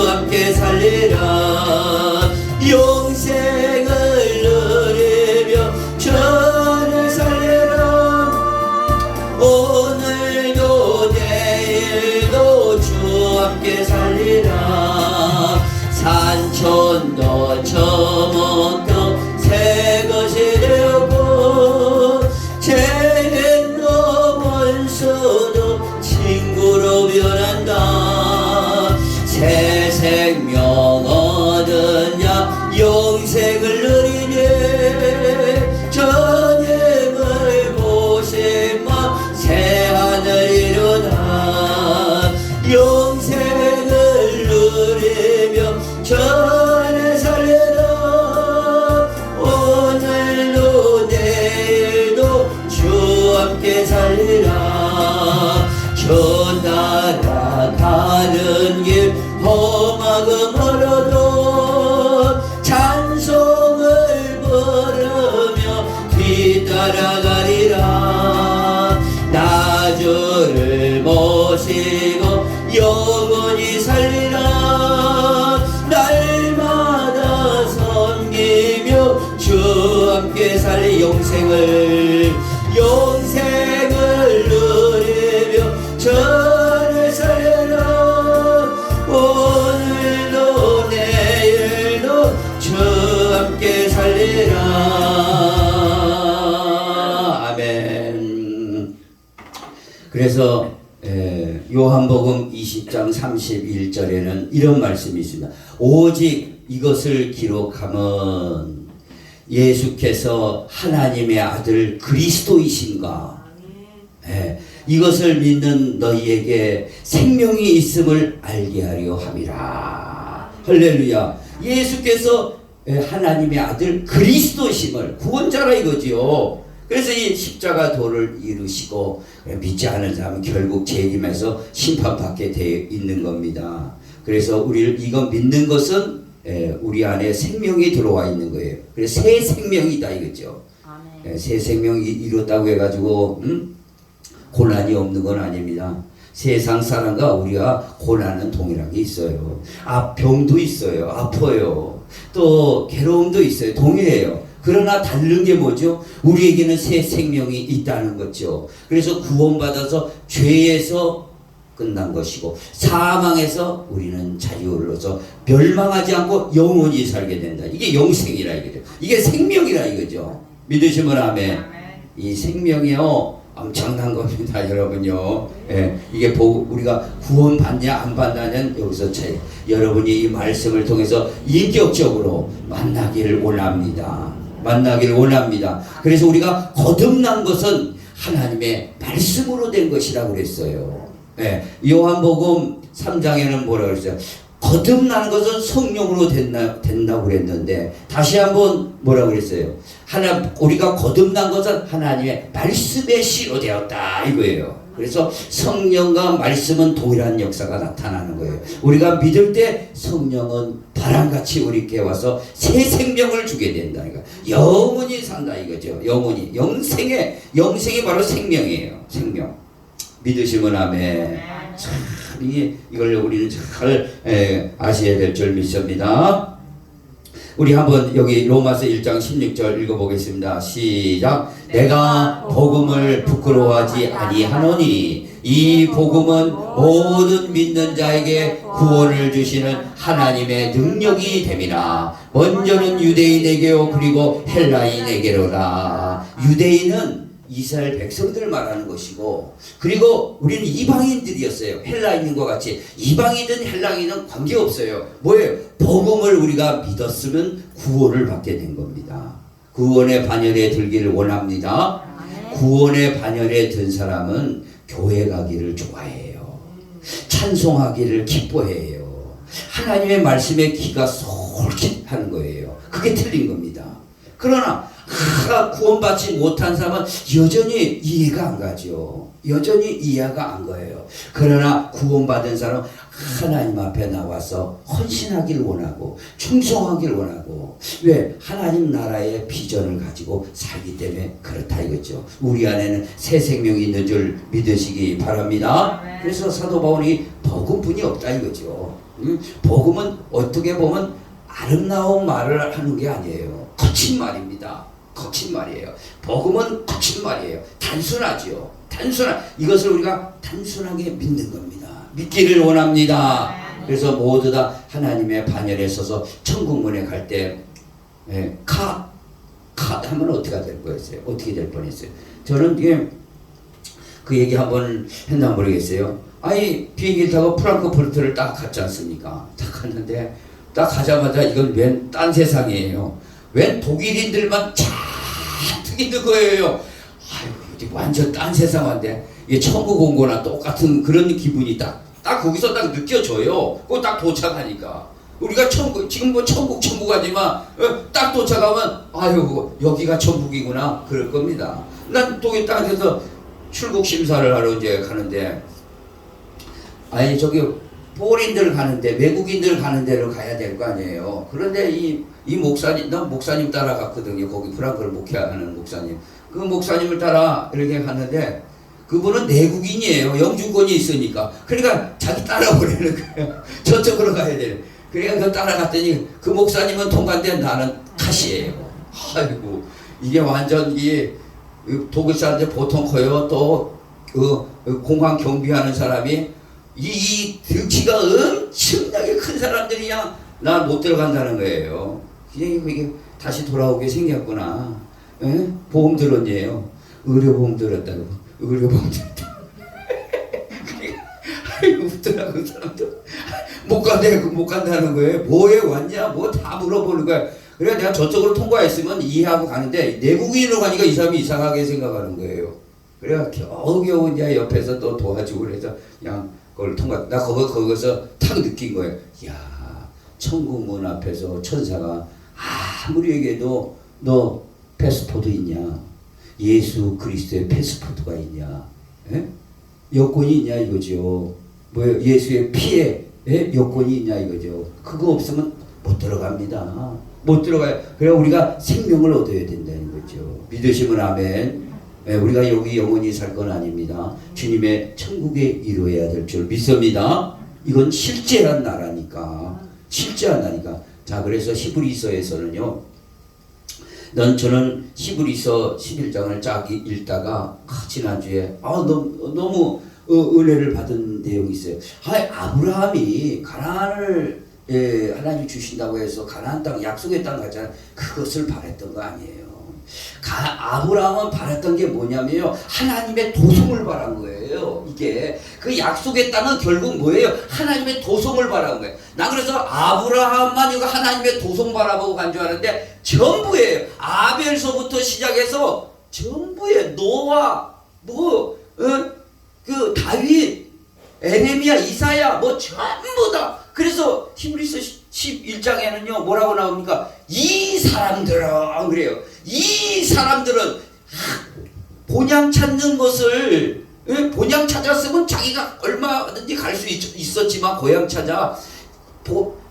S1: 함께 살리라. 영생을 누리며 주를 살리라. 오늘도 내일도 주 함께 살리라. 산천도 저목도 새 것이 되었고 죄인도 원수도 친구로 변한다. 새 생명 얻은 자 영생을 누리니 전임을 보시마 새 하늘 이루다. 영생을 누리며 전에 살리라. 오늘도 내일도 주 함께 살리라. 저 따라가는 길 험하고 멀어도 찬송을 부르며 뒤따라가리라. 나 주를 모시고 영원히 살리라. 날마다 섬기며 주 함께 살리. 영생을 누리며 저를 살려라. 오늘도 내일도 주 함께 살리라. 아멘. 그래서 요한복음 20장 31절에는 이런 말씀이 있습니다. 오직 이것을 기록하면 예수께서 하나님의 아들 그리스도이신가. 예, 이것을 믿는 너희에게 생명이 있음을 알게 하려 함이라. 할렐루야. 예수께서 하나님의 아들 그리스도심을 구원자라 이거지요. 그래서 이 십자가 도를 이루시고 믿지 않은 사람은 결국 재림해서 심판받게 되어 있는 겁니다. 그래서 우리를 이거 믿는 것은 우리 안에 생명이 들어와 있는 거예요. 그래서 새 생명이다 이거죠. 새 생명이 이뤘다고 해가지고 고난이 없는 건 아닙니다. 세상 사람과 우리가 고난은 동일하게 있어요. 병도 있어요. 아파요. 또 괴로움도 있어요. 동일해요. 그러나 다른 게 뭐죠? 우리에게는 새 생명이 있다는 거죠. 그래서 구원받아서 죄에서 끝난 것이고 사망에서 우리는 자유로서 멸망하지 않고 영원히 살게 된다. 이게 영생이라 이거죠. 이게 생명이라 이거죠. 믿으시면 아멘. 이 생명이요 엄청난 겁니다, 여러분요. 예, 이게 우리가 구원 받냐 안 받냐는 여기서 여러분이 이 말씀을 통해서 인격적으로 만나기를 원합니다. 만나기를 원합니다. 그래서 우리가 거듭난 것은 하나님의 말씀으로 된 것이라고 그랬어요. 예, 요한복음 3장에는 뭐라고 그랬어요? 거듭난 것은 성령으로 된다고 그랬는데 다시 한번 뭐라고 그랬어요? 우리가 거듭난 것은 하나님의 말씀의 씨로 되었다 이거예요. 그래서 성령과 말씀은 동일한 역사가 나타나는 거예요. 우리가 믿을 때 성령은 바람같이 우리께 와서 새 생명을 주게 된다. 영원히 산다 이거죠. 영원히 영생이 바로 생명이에요. 생명. 믿으시면 아멘. 참 이걸 우리는 잘 아셔야 될 줄 믿습니다. 우리 한번 여기 로마서 1장 16절 읽어보겠습니다. 시작. 내가 복음을 부끄러워하지 아니하노니 이 복음은 모든 믿는 자에게 구원을 주시는 하나님의 능력이 됨이라. 먼저는 유대인에게요 그리고 헬라인에게로라. 유대인은 이스라엘 백성들을 말하는 것이고 그리고 우리는 이방인들이었어요. 헬라인과 같이 이방이든 헬라인은 관계없어요. 뭐예요? 복음을 우리가 믿었으면 구원을 받게 된 겁니다. 구원의 반열에 들기를 원합니다. 구원의 반열에 든 사람은 교회 가기를 좋아해요. 찬송하기를 기뻐해요. 하나님의 말씀에 귀가 솔깃하는 거예요. 그게 틀린 겁니다. 그러나 구원받지 못한 사람은 여전히 이해가 안 가죠. 여전히 이해가 안 가요. 그러나 구원받은 사람은 하나님 앞에 나와서 헌신하기를 원하고 충성하기를 원하고 왜? 하나님 나라의 비전을 가지고 살기 때문에 그렇다 이거죠. 우리 안에는 새 생명이 있는 줄 믿으시기 바랍니다. 그래서 사도 바울이 복음뿐이 없다 이거죠. 복음은 어떻게 보면 아름다운 말을 하는 게 아니에요. 거친 말입니다. 거친 말이에요. 복음은 거친 말이에요. 단순하죠. 이것을 우리가 단순하게 믿는 겁니다. 믿기를 원합니다. 그래서 모두 다 하나님의 반열에 서서 천국문에 갈 때 카 하면 어떻게 될 뻔했어요? 어떻게 될 뻔했어요? 저는 이게 그 얘기 한번 했나 모르겠어요. 아니 비행기 타고 프랑크푸르트를 딱 갔지 않습니까? 딱 갔는데 딱 가자마자 이건 웬 딴 세상이에요. 웬 독일인들만 잔뜩 있는 거예요. 아이고 완전 딴 세상인데 이게 천국 온 거나 똑같은 그런 기분이 딱 거기서 딱 느껴져요. 그거 딱 도착하니까 우리가 지금 뭐 천국 하지만 딱 도착하면 아유 여기가 천국이구나 그럴 겁니다. 난 독일 땅에서 출국 심사를 하러 이제 가는데 아니 저기 포린들 가는데 외국인들 가는 데를 가야 될 거 아니에요. 그런데 이 목사님, 난 목사님 따라갔거든요. 거기 프랑크를 목회하는 목사님. 그 목사님을 따라 이렇게 갔는데 그분은 내국인이에요. 영주권이 있으니까. 그러니까 자기 따라오려는 거예요. 저쪽으로 가야 돼요. 그러니까 그 따라갔더니 그 목사님은 통과인데 나는 탓이에요. 아이고 이게 완전 독일 사람들 보통 커요. 또 그 공항 경비하는 사람이 이 덩치가 엄청나게 큰 사람들이야 나 못 들어간다는 거예요. 그냥 이게 다시 돌아오게 생겼구나. 에? 보험 들었네요. 의료보험 들었다고. 의료보험 들었다고. 사람들 못 간다는 거예요. 뭐에 왔냐? 뭐 다 물어보는 거야. 그래 내가 저쪽으로 통과했으면 이해하고 가는데 내국인으로 가니까 이 사람이 이상하게 생각하는 거예요. 그래가 겨우겨우 이제 옆에서 또 도와주고 그래서 그냥 그걸 통과. 나 거기서 탁 느낀 거예요. 야, 천국 문 앞에서 천사가 아무리 얘기해도 너 패스포드 있냐? 예수 그리스도의 패스포드가 있냐? 에? 여권이 있냐 이거죠. 뭐 예수의 피에 여권이 있냐 이거죠. 그거 없으면 못 들어갑니다. 못 들어가요. 그래 우리가 생명을 얻어야 된다는 거죠. 믿으시면 아멘. 우리가 여기 영원히 살 건 아닙니다. 주님의 천국에 이루어야 될 줄 믿습니다. 이건 실제한 나라니까. 실제한 나라니까. 자, 그래서 히브리서에서는요. 저는 히브리서 11장을 쫙 읽다가 지난주에 너무 은혜를 받은 내용이 있어요. 아브라함이 가나안을 하나님이 주신다고 해서 가나안 땅 약속의 땅 가잖아요. 그것을 바랬던 거 아니에요. 아브라함은 바랬던 게 뭐냐면요, 하나님의 도성을 바란 거예요. 이게 그 약속의 땅은 결국 뭐예요? 하나님의 도성을 바란 거예요. 나 그래서 아브라함만 이거 하나님의 도성 바라보고 간 줄 알았는데 전부예요. 아벨서부터 시작해서 전부예요. 노아 그 다윗, 에레미야, 이사야 전부 다. 그래서 히브리서 11장에는요 뭐라고 나옵니까? 이 사람들은 그래요. 이 사람들은 본향 찾는 것을 본향 찾았으면 자기가 얼마든지 갈 수 있었지만 고향 찾아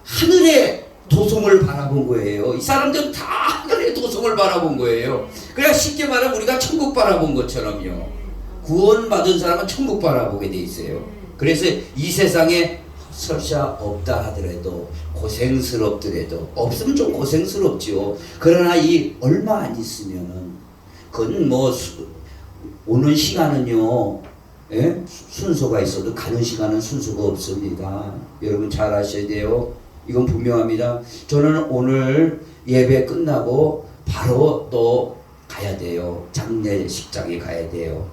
S1: 하늘의 도성을 바라본 거예요. 이 사람들은 다 하늘의 도성을 바라본 거예요. 그래야 쉽게 말하면 우리가 천국 바라본 것처럼요. 구원받은 사람은 천국 바라보게 돼 있어요. 그래서 이 세상에 설사 없다 하더라도 고생스럽더라도 없으면 좀 고생스럽죠. 그러나 이 얼마 안 있으면은 그건 오는 시간은요 순서가 있어도 가는 시간은 순서가 없습니다. 여러분 잘 아셔야 돼요. 이건 분명합니다. 저는 오늘 예배 끝나고 바로 또 가야 돼요. 장례식장에 가야 돼요.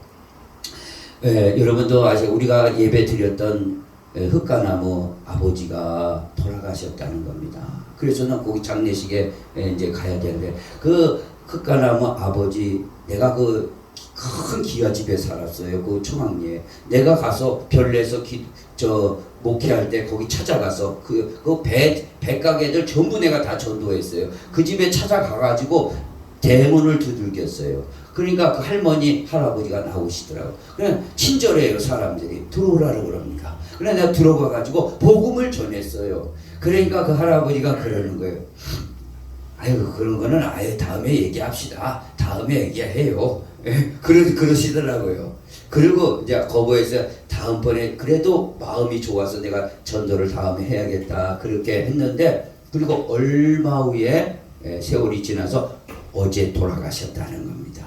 S1: 여러분도 아시고 우리가 예배 드렸던 흑가나무 아버지가 돌아가셨다는 겁니다. 그래서 는 거기 장례식에 이제 가야 되는데 그 흑가나무 아버지 내가 그 큰 기와집에 살았어요. 그 청학리에 내가 가서 별내서 목회할 때 거기 찾아가서 그 배가게들 전부 내가 다 전도했어요. 그 집에 찾아가가지고 대문을 두들겼어요. 그러니까 그 할머니 할아버지가 나오시더라고. 그냥 친절해요. 사람들이 들어오라고 그럽니다. 그래 내가 들어가가지고 복음을 전했어요. 그러니까 그 할아버지가 그러는 거예요. 아유 그런 거는 다음에 얘기합시다. 다음에 얘기해요. 그러시더라고요. 그리고 이제 거부해서 다음번에 그래도 마음이 좋아서 내가 전도를 다음에 해야겠다 그렇게 했는데 그리고 얼마 후에 세월이 지나서 어제 돌아가셨다는 겁니다.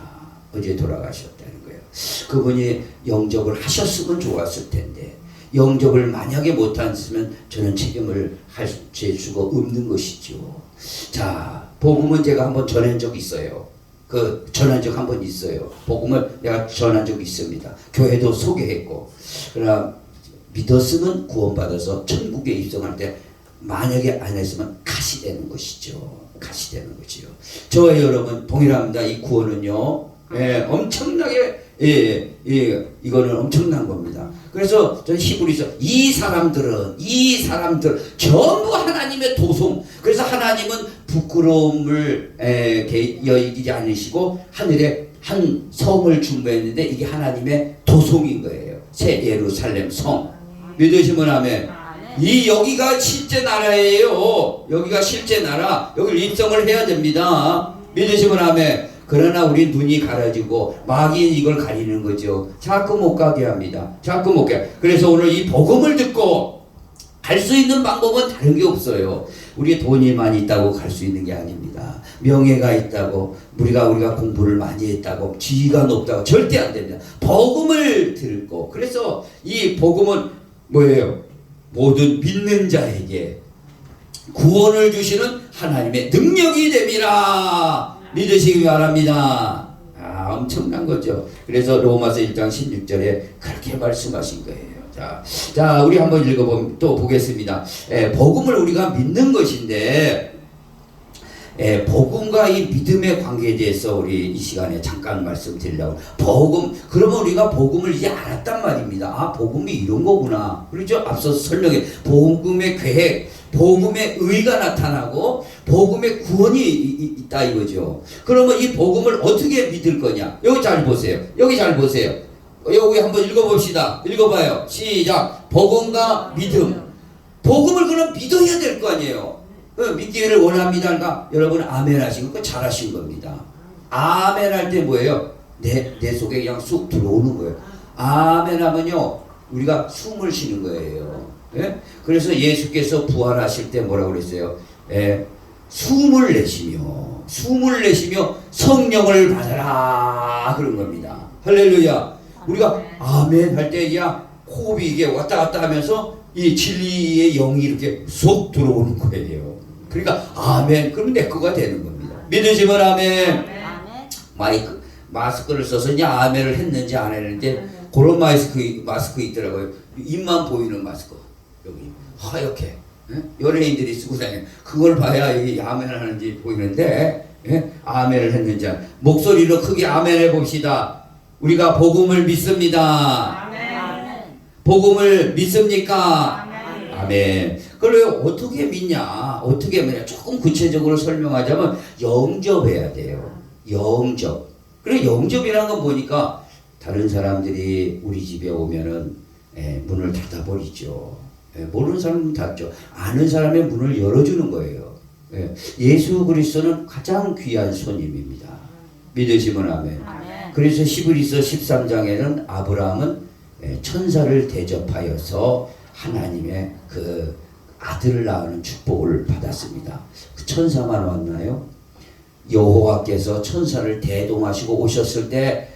S1: 어제 돌아가셨다는 거예요. 그분이 영접을 하셨으면 좋았을 텐데 영접을 만약에 못했으면 저는 책임을 질 수가 없는 것이죠. 자, 복음은 제가 한번 전한 적 있어요. 전한 적 한 번 있어요. 복음을 내가 전한 적이 있습니다. 교회도 소개했고. 그러나 믿었으면 구원받아서 천국에 입성할 때 만약에 안 했으면 가시되는 것이죠. 가시되는 거지요. 저와 여러분 동일합니다. 이 구원은요. 엄청나게 이거는 엄청난 겁니다. 그래서 저는 히브리서 이 사람들 전부 하나님의 도성. 그래서 하나님은 부끄러움을 여기지 않으시고 하늘에 한 성을 준비했는데 이게 하나님의 도성인 거예요. 새 예루살렘 성. 믿으시면 아멘. 여기가 실제 나라예요. 여기가 실제 나라. 여기 입성을 해야 됩니다. 믿으시면 아멘. 그러나 우리 눈이 가려지고 마귀는 이걸 가리는 거죠. 자꾸 못 가게 합니다. 자꾸 못 가게. 그래서 오늘 이 복음을 듣고 갈 수 있는 방법은 다른 게 없어요. 우리 돈이 많이 있다고 갈 수 있는 게 아닙니다. 명예가 있다고 우리가 공부를 많이 했다고 지위가 높다고 절대 안 됩니다. 복음을 듣고 그래서 이 복음은 뭐예요? 모든 믿는 자에게 구원을 주시는 하나님의 능력이 됨이라 믿으시기 바랍니다. 엄청난 거죠. 그래서 로마서 1장 16절에 그렇게 말씀하신 거예요. 자, 우리 한번 또 보겠습니다. 복음을 우리가 믿는 것인데, 복음과 이 믿음의 관계에 대해서 우리 이 시간에 잠깐 말씀드리려고. 그러면 우리가 복음을 이제 알았단 말입니다. 아, 복음이 이런 거구나. 그렇죠? 앞서 설명해. 복음의 계획, 복음의 의가 나타나고, 복음의 구원이 있다 이거죠. 그러면 이 복음을 어떻게 믿을 거냐? 여기 잘 보세요. 여기 잘 보세요. 여기 한번 읽어봅시다. 읽어봐요. 시작. 복음과 믿음. 복음을 그럼 믿어야 될 거 아니에요. 믿기를 원합니다. 그러니까 여러분 아멘 하신 거 잘하신 겁니다. 아멘 할 때 뭐예요? 내 속에 그냥 쑥 들어오는 거예요. 아멘 하면요 우리가 숨을 쉬는 거예요. 예? 그래서 예수께서 부활하실 때 뭐라고 그랬어요? 숨을 내쉬며 성령을 받아라 그런 겁니다. 할렐루야. 우리가 아멘 할 때 그냥 호흡이 이게 왔다 갔다 하면서 이 진리의 영이 이렇게 쏙 들어오는 거예요. 그러니까 아멘 그러면 내 거가 되는 겁니다. 믿으시면 아멘. 마스크를 써서 이제 아멘을 했는지 안 했는지 그런 마스크 있더라고요. 입만 보이는 마스크. 여기 하얗게 연예인들이 쓰고 다니는 그걸 봐야 이 아멘을 하는지 보이는데 아멘을 했는지 목소리로 크게 아멘 해봅시다. 우리가 복음을 믿습니다. 아멘. 복음을 믿습니까? 아멘. 그걸 어떻게 믿냐? 조금 구체적으로 설명하자면 영접해야 돼요. 영접. 그래 영접이라는 건 보니까 다른 사람들이 우리 집에 오면은 문을 닫아버리죠. 모르는 사람은 닫죠. 아는 사람의 문을 열어주는 거예요. 예수 그리스도는 가장 귀한 손님입니다. 믿으시면 아멘. 그래서 히브리서 13장에는 아브라함은 천사를 대접하여서 하나님의 그 아들을 낳는 축복을 받았습니다. 그 천사만 왔나요? 여호와께서 천사를 대동하시고 오셨을 때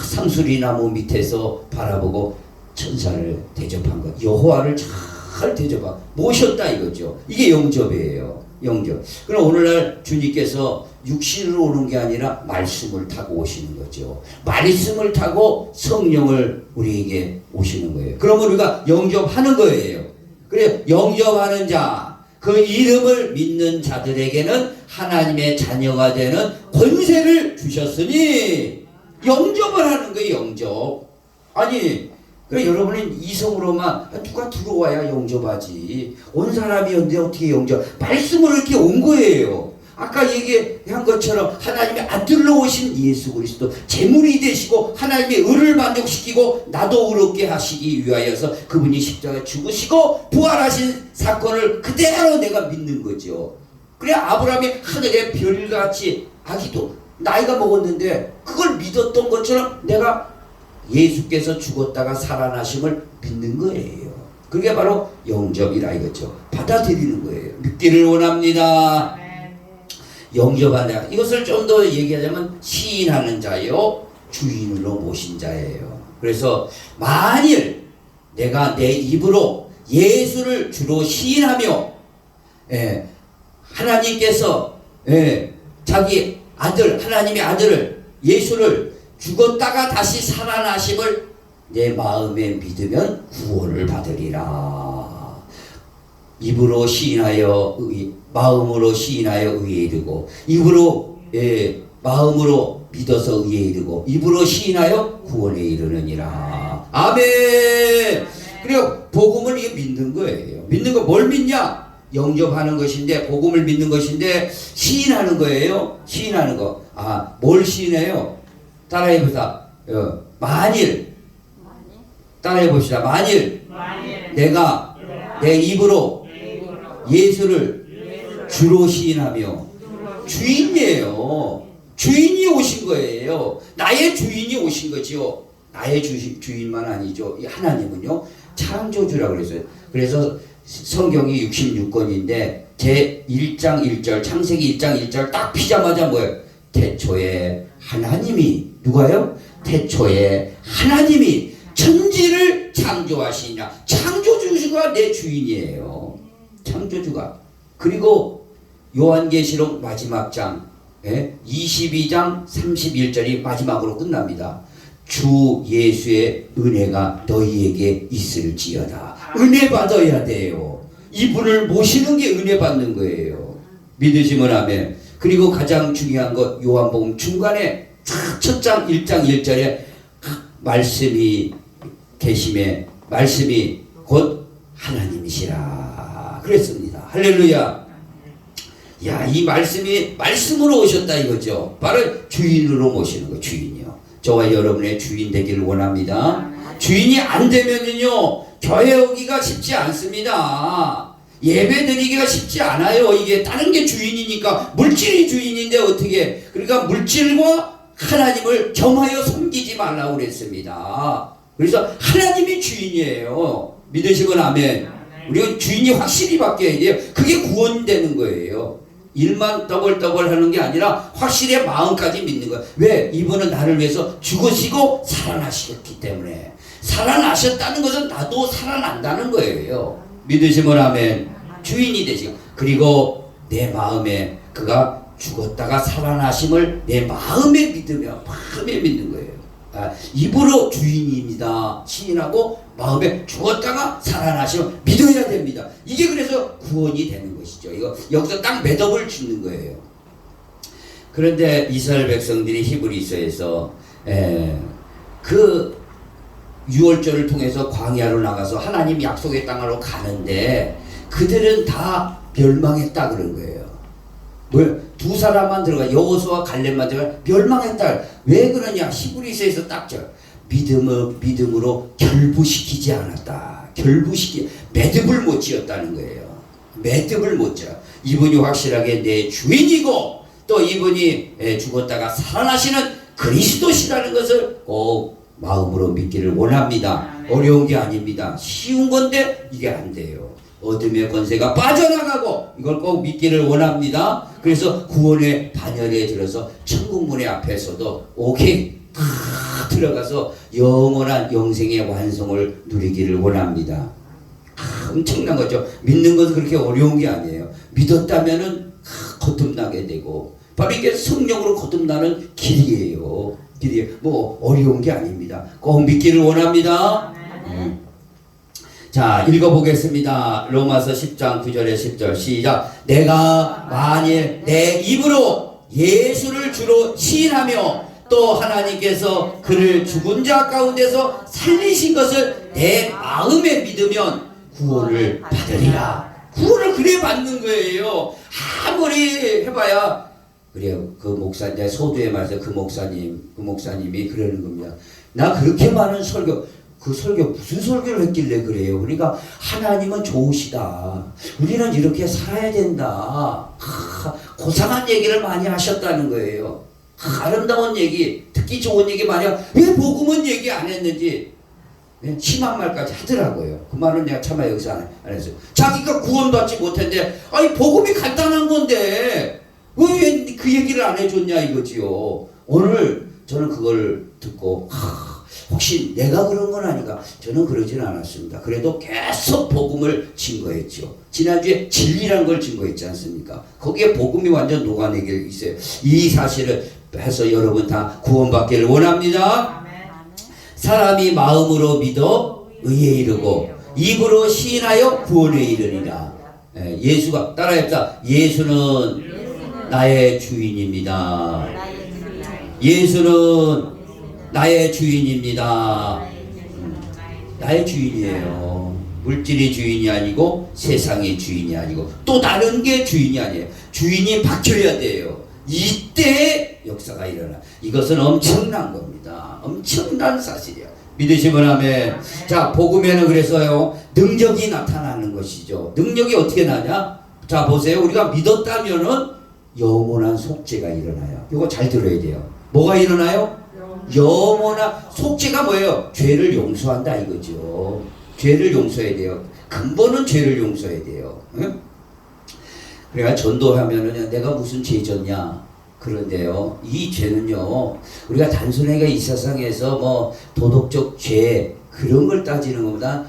S1: 상수리 나무 밑에서 바라보고 천사를 대접한 것. 여호와를 잘 대접하고 모셨다 이거죠. 이게 영접이에요. 영접. 그럼 오늘날 주님께서 육신으로 오는 게 아니라 말씀을 타고 오시는 거죠. 말씀을 타고 성령을 우리에게 오시는 거예요. 그러면 우리가 영접하는 거예요. 그래 영접하는 자, 그 이름을 믿는 자들에게는 하나님의 자녀가 되는 권세를 주셨으니 영접을 하는 거예요. 영접. 아니 그래 여러분은 이성으로만 누가 들어와야 영접하지. 온 사람이었는데 어떻게 영접? 말씀으로 이렇게 온 거예요. 아까 얘기한 것처럼 하나님의 아들로 오신 예수 그리스도 제물이 되시고 하나님의 의를 만족시키고 나도 의롭게 하시기 위하여서 그분이 십자가에 죽으시고 부활하신 사건을 그대로 내가 믿는 거죠. 그래 아브라함이 하늘의 별같이 아기도 나이가 먹었는데 그걸 믿었던 것처럼 내가 예수께서 죽었다가 살아나심을 믿는 거예요. 그게 바로 영접이라 이거죠. 받아들이는 거예요. 믿기를 원합니다. 영접한다. 이것을 좀 더 얘기하자면 시인하는 자요 주인으로 모신 자예요. 그래서 만일 내가 내 입으로 예수를 주로 시인하며 하나님께서 자기 아들 하나님의 아들을 예수를 죽었다가 다시 살아나심을 내 마음에 믿으면 구원을 받으리라. 입으로 시인하여 마음으로 시인하여 의에 이르고 입으로 마음으로 믿어서 의에 이르고 입으로 시인하여 구원에 이르느니라. 아멘. 그리고 복음을 믿는 거예요. 믿는 거 뭘 믿냐? 영접하는 것인데 복음을 믿는 것인데 시인하는 거예요. 시인하는 거. 뭘 시인해요? 따라해보자. 만일 따라해봅시다. 만일 내가 내 입으로 예수를 주로 시인하며 주인이에요. 주인이 오신 거예요. 나의 주인이 오신 거지요. 나의 주인만 아니죠. 하나님은요 창조주라고 그랬어요. 그래서 성경이 66권인데 제 1장 1절 창세기 1장 1절 딱 피자마자 뭐예요? 태초에 하나님이 누가요? 태초에 하나님이 천지를 창조하시냐. 창조주가 내 주인이에요. 창조주가. 그리고 요한계시록 마지막 장 22장 31절이 마지막으로 끝납니다. 주 예수의 은혜가 너희에게 있을지어다. 은혜 받아야 돼요. 이분을 모시는 게 은혜 받는 거예요. 믿으시면 아멘. 그리고 가장 중요한 것 요한복음 중간에 첫 장 1장 1절에 말씀이 계심에 말씀이 곧 하나님이시라 그랬습니다. 할렐루야. 야, 이 말씀이 말씀으로 오셨다 이거죠. 바로 주인으로 모시는 거. 주인이요. 저와 여러분의 주인 되기를 원합니다. 주인이 안 되면은요 교회 오기가 쉽지 않습니다. 예배 드리기가 쉽지 않아요. 이게 다른 게 주인이니까. 물질이 주인인데 어떻게, 그러니까 물질과 하나님을 겸하여 섬기지 말라고 그랬습니다. 그래서 하나님이 주인이에요. 믿으시면 아멘. 우리가 주인이 확실히 바뀌어야 돼요. 그게 구원되는 거예요. 일만 떠벌떠벌 하는 게 아니라 확실히 마음까지 믿는 거예요. 왜? 이분은 나를 위해서 죽으시고 살아나셨기 때문에. 살아나셨다는 것은 나도 살아난다는 거예요. 믿으시면 아멘. 주인이 되시고, 그리고 내 마음에 그가 죽었다가 살아나심을 내 마음에 믿으며 마음에 믿는 거예요. 입으로 주인입니다 시인하고 마음에 죽었다가 살아나심을 믿어야 됩니다. 이게 그래서 구원이 되는 것이죠. 이거 여기서 딱 매듭을 짓는 거예요. 그런데 이스라엘 백성들이 히브리서에서 그 유월절을 통해서 광야로 나가서 하나님 약속의 땅으로 가는데 그들은 다 멸망했다 그런 거예요. 뭐 두 사람만 들어가, 여호수아와 갈렙만 들어가 멸망했다. 왜 그러냐? 히브리서에서 딱죠. 믿음으로 결부시키지 않았다. 매듭을 못 지었다는 거예요. 매듭을 못 지어. 이분이 확실하게 내 주인이고 또 이분이 죽었다가 살아나시는 그리스도시라는 것을 꼭 마음으로 믿기를 원합니다. 어려운 게 아닙니다. 쉬운 건데 이게 안 돼요. 어둠의 권세가 빠져나가고 이걸 꼭 믿기를 원합니다. 그래서 구원의 반열에 들어서 천국문의 앞에서도 오케이 다 들어가서 영원한 영생의 완성을 누리기를 원합니다. 엄청난 거죠. 믿는 것은 그렇게 어려운 게 아니에요. 믿었다면은 거듭나게 되고 바로 이게 성령으로 거듭나는 길이에요. 뭐 어려운 게 아닙니다. 꼭 믿기를 원합니다. 자, 읽어보겠습니다. 로마서 10장 9절에 10절 시작. 내가 만일 내 입으로 예수를 주로 시인하며 또 하나님께서 그를 죽은 자 가운데서 살리신 것을 내 마음에 믿으면 구원을 받으리라. 구원을 그래 받는 거예요. 아무리 해봐야. 그래요. 그 목사, 내 소두에 말해서 그 목사님이 그러는 겁니다. 나 그렇게 많은 그 설교 무슨 설교를 했길래 그래요? 그러니까 하나님은 좋으시다. 우리는 이렇게 살아야 된다. 고상한 얘기를 많이 하셨다는 거예요. 아름다운 얘기, 듣기 좋은 얘기 많이 하고 왜 복음은 얘기 안 했는지 심한 말까지 하더라고요. 그 말은 내가 차마 여기서 안 했어요. 자기가 구원받지 못했는데 아니 복음이 간단한 건데 왜 그 얘기를 안 해줬냐 이거지요. 오늘 저는 그걸 듣고 혹시 내가 그런 건 아닌가? 저는 그러진 않았습니다. 그래도 계속 복음을 증거했죠. 지난주에 진리란 걸 증거했지 않습니까? 거기에 복음이 완전 녹아내게 있어요. 이 사실을 해서 여러분 다 구원받기를 원합니다. 사람이 마음으로 믿어 의에 이르고 입으로 시인하여 구원에 이르리라. 예수가 따라합시다. 예수는 나의 주인입니다. 예수는 나의 주인입니다. 나의 주인이에요. 물질이 주인이 아니고 세상이 주인이 아니고 또 다른 게 주인이 아니에요. 주인이 바뀌어야 돼요. 이때 역사가 일어나. 이것은 엄청난 겁니다. 엄청난 사실이야. 믿으시면 아멘. 자, 복음에는 그래서요 능력이 나타나는 것이죠. 능력이 어떻게 나냐? 자, 보세요. 우리가 믿었다면은 영원한 속죄가 일어나요. 이거 잘 들어야 돼요. 뭐가 일어나요? 영원한 속죄가 뭐예요? 죄를 용서한다 이거죠. 죄를 용서해야 돼요. 근본은 죄를 용서해야 돼요. 응? 그래가 전도하면은 내가 무슨 죄 졌냐? 그런데요, 이 죄는요, 우리가 단순하게 이 세상에서 뭐 도덕적 죄 그런 걸 따지는 것보다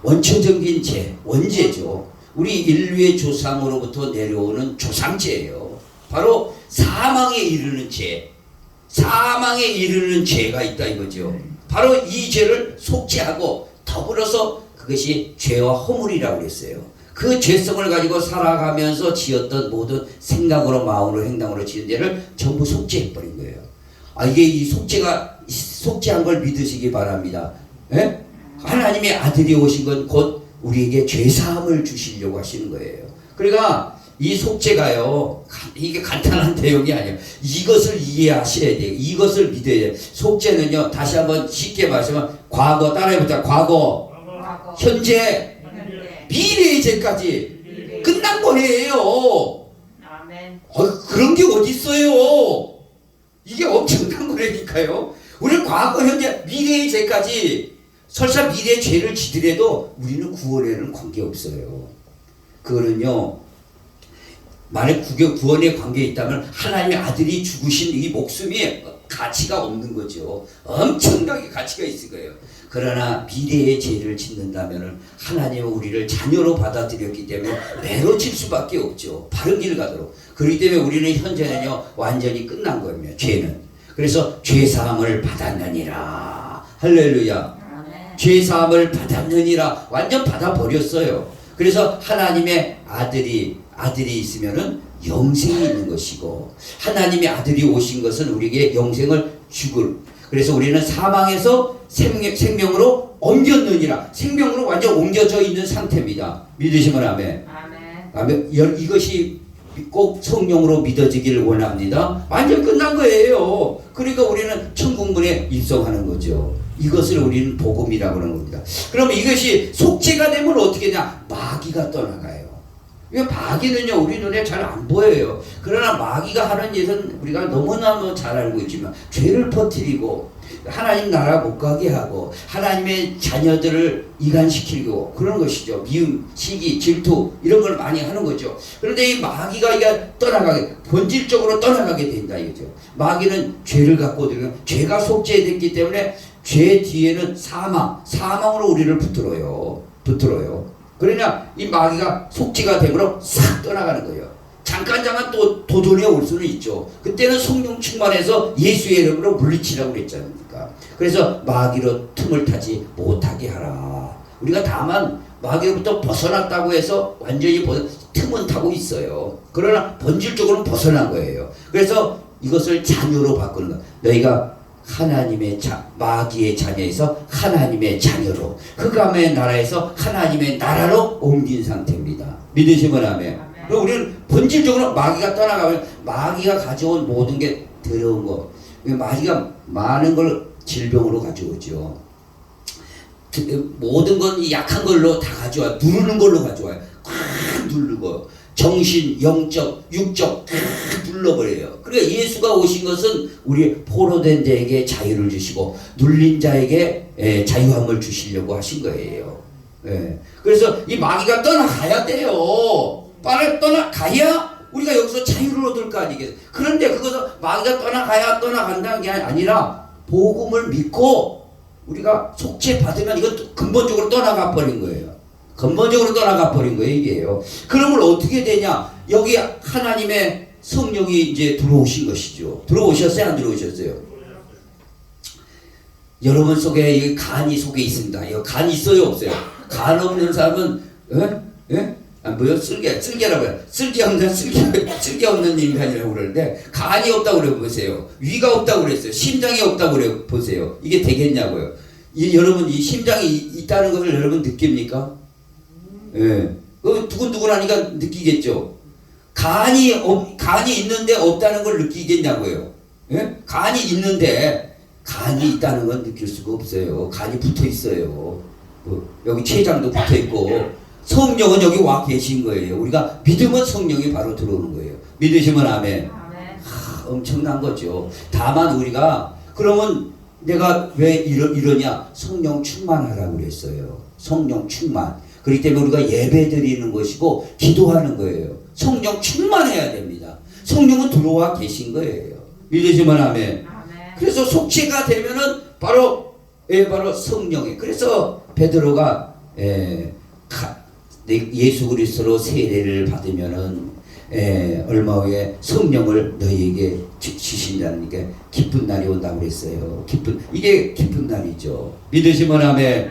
S1: 원초적인 죄, 원죄죠. 우리 인류의 조상으로부터 내려오는 조상죄예요. 바로 사망에 이르는 죄. 사망에 이르는 죄가 있다 이거죠. 바로 이 죄를 속죄하고 더불어서 그것이 죄와 허물이라고 그랬어요. 그 죄성을 가지고 살아가면서 지었던 모든 생각으로 마음으로 행동으로 지은 죄를 전부 속죄해버린 거예요. 이게 이 속죄한 걸 믿으시기 바랍니다. 예? 하나님의 아들이 오신 건 곧 우리에게 죄사함을 주시려고 하시는 거예요. 그러니까 이 속죄가요, 이게 간단한 내용이 아니에요. 이것을 이해하셔야 돼요. 이것을 믿어야 돼요. 속죄는요, 다시 한번 쉽게 말하면 과거, 따라해보자. 과거, 현재, 미래의 죄까지 끝난 거예요.
S3: 아멘.
S1: 그런 게 어디 있어요? 이게 엄청난 거라니까요. 우리는 과거, 현재, 미래의 죄까지 설사 미래의 죄를 지더라도 우리는 구원에는 관계없어요. 그거는요, 만약 구원에 관계에 있다면 하나님의 아들이 죽으신 이 목숨이 가치가 없는 거죠. 엄청나게 가치가 있을 거예요. 그러나 미래의 죄를 짓는다면 하나님은 우리를 자녀로 받아들였기 때문에 매로칠 수밖에 없죠. 바른 길 가도록. 그렇기 때문에 우리는 현재는요, 완전히 끝난 거예요. 죄는. 그래서 죄사함을 받았느니라. 할렐루야. 죄사함을 받았느니라. 완전 받아버렸어요. 그래서 하나님의 아들이 있으면은 영생이 있는 것이고, 하나님의 아들이 오신 것은 우리에게 영생을 주글. 그래서 우리는 사망에서 생명으로 옮겼느니라. 생명으로 완전 옮겨져 있는 상태입니다. 믿으시면 아멘. 아멘. 이것이 꼭 성령으로 믿어지기를 원합니다. 완전 끝난 거예요. 그러니까 우리는 천국문에 입성하는 거죠. 이것을 우리는 복음이라고 하는 겁니다. 그럼 이것이 속죄가 되면 어떻게 되냐? 마귀가 떠나가요. 마귀는요, 우리 눈에 잘 안 보여요. 그러나 마귀가 하는 일은 우리가 너무나 잘 알고 있지만, 죄를 퍼뜨리고 하나님 나라 못 가게 하고 하나님의 자녀들을 이간시키고 그런 것이죠. 미움, 시기, 질투 이런 걸 많이 하는 거죠. 그런데 이 마귀가 이게 떠나가게, 본질적으로 떠나가게 된다 이거죠. 마귀는 죄를 갖고 들면, 죄가 속죄됐기 때문에 죄 뒤에는 사망으로 우리를 붙들어요. 그러냐, 이 마귀가 속죄가 되므로 싹 떠나가는 거예요. 잠깐 또 도전해 올 수는 있죠. 그때는 성령 충만해서 예수의 이름으로 물리치라고 그랬지 않습니까? 그래서 마귀로 틈을 타지 못하게 하라. 우리가 다만 마귀로부터 벗어났다고 해서 완전히 틈은 타고 있어요. 그러나 본질적으로는 벗어난 거예요. 그래서 이것을 자녀로 바꾸는 거예요. 너희가 하나님의 마귀의 자녀에서 하나님의 자녀로, 흑암의 나라에서 하나님의 나라로 옮긴 상태입니다. 믿으시면 아멘. 그럼 우리는 본질적으로 마귀가 떠나가면 마귀가 가져온 모든 게 더러운 거, 마귀가 많은 걸 질병으로 가져오죠. 모든 건 약한 걸로 다 가져와요. 누르는 걸로 가져와요. 꽉 누르고 정신, 영적, 육적 다 눌러버려요. 그러니까 예수가 오신 것은 우리 포로된 자에게 자유를 주시고 눌린 자에게 자유함을 주시려고 하신 거예요. 그래서 이 마귀가 떠나가야 돼요. 빨리 떠나가야 우리가 여기서 자유를 얻을 거 아니겠어요. 그런데 그것은 마귀가 떠나간다는 게 아니라 복음을 믿고 우리가 속죄 받으면 이건 근본적으로 떠나가 버린 거예요. 근본적으로 떠나가 버린 거예요, 이게요. 그러면 어떻게 되냐? 여기 하나님의 성령이 이제 들어오신 것이죠. 들어오셨어요, 안 들어오셨어요? 여러분 속에 이 간이 속에 있습니다. 이 간이 있어요, 없어요? 간 없는 사람은 뭐요? 쓸개라고 해요. 쓸개 없는 인간이라고 그러는데, 간이 없다고 그래 보세요. 위가 없다고 그랬어요. 심장이 없다고 그래 보세요. 이게 되겠냐고요. 여러분 이 심장이 있다는 것을 여러분 느낍니까? 두근두근하니까 느끼겠죠. 간이 있는데 없다는 걸 느끼겠냐고요. 간이 있는데 간이 있다는 건 느낄 수가 없어요. 간이 붙어 있어요. 여기 췌장도 붙어 있고 성령은 여기 와 계신 거예요. 우리가 믿으면 성령이 바로 들어오는 거예요. 믿으시면 아멘. 엄청난 거죠. 다만 우리가 그러면 내가 왜 이러냐? 성령 충만하라고 그랬어요. 성령 충만. 그렇기 때문에 우리가 예배 드리는 것이고 기도하는 거예요. 성령 충만해야 됩니다. 성령은 들어와 계신 거예요. 믿으시면 아멘. 그래서 속죄가 되면은 바로 성령이. 그래서 베드로가 예수 그리스도로 세례를 받으면은 얼마 후에 성령을 너희에게 주신다는 게 기쁜 날이 온다고 그랬어요. 이게 기쁜 날이죠. 믿으시면 아멘.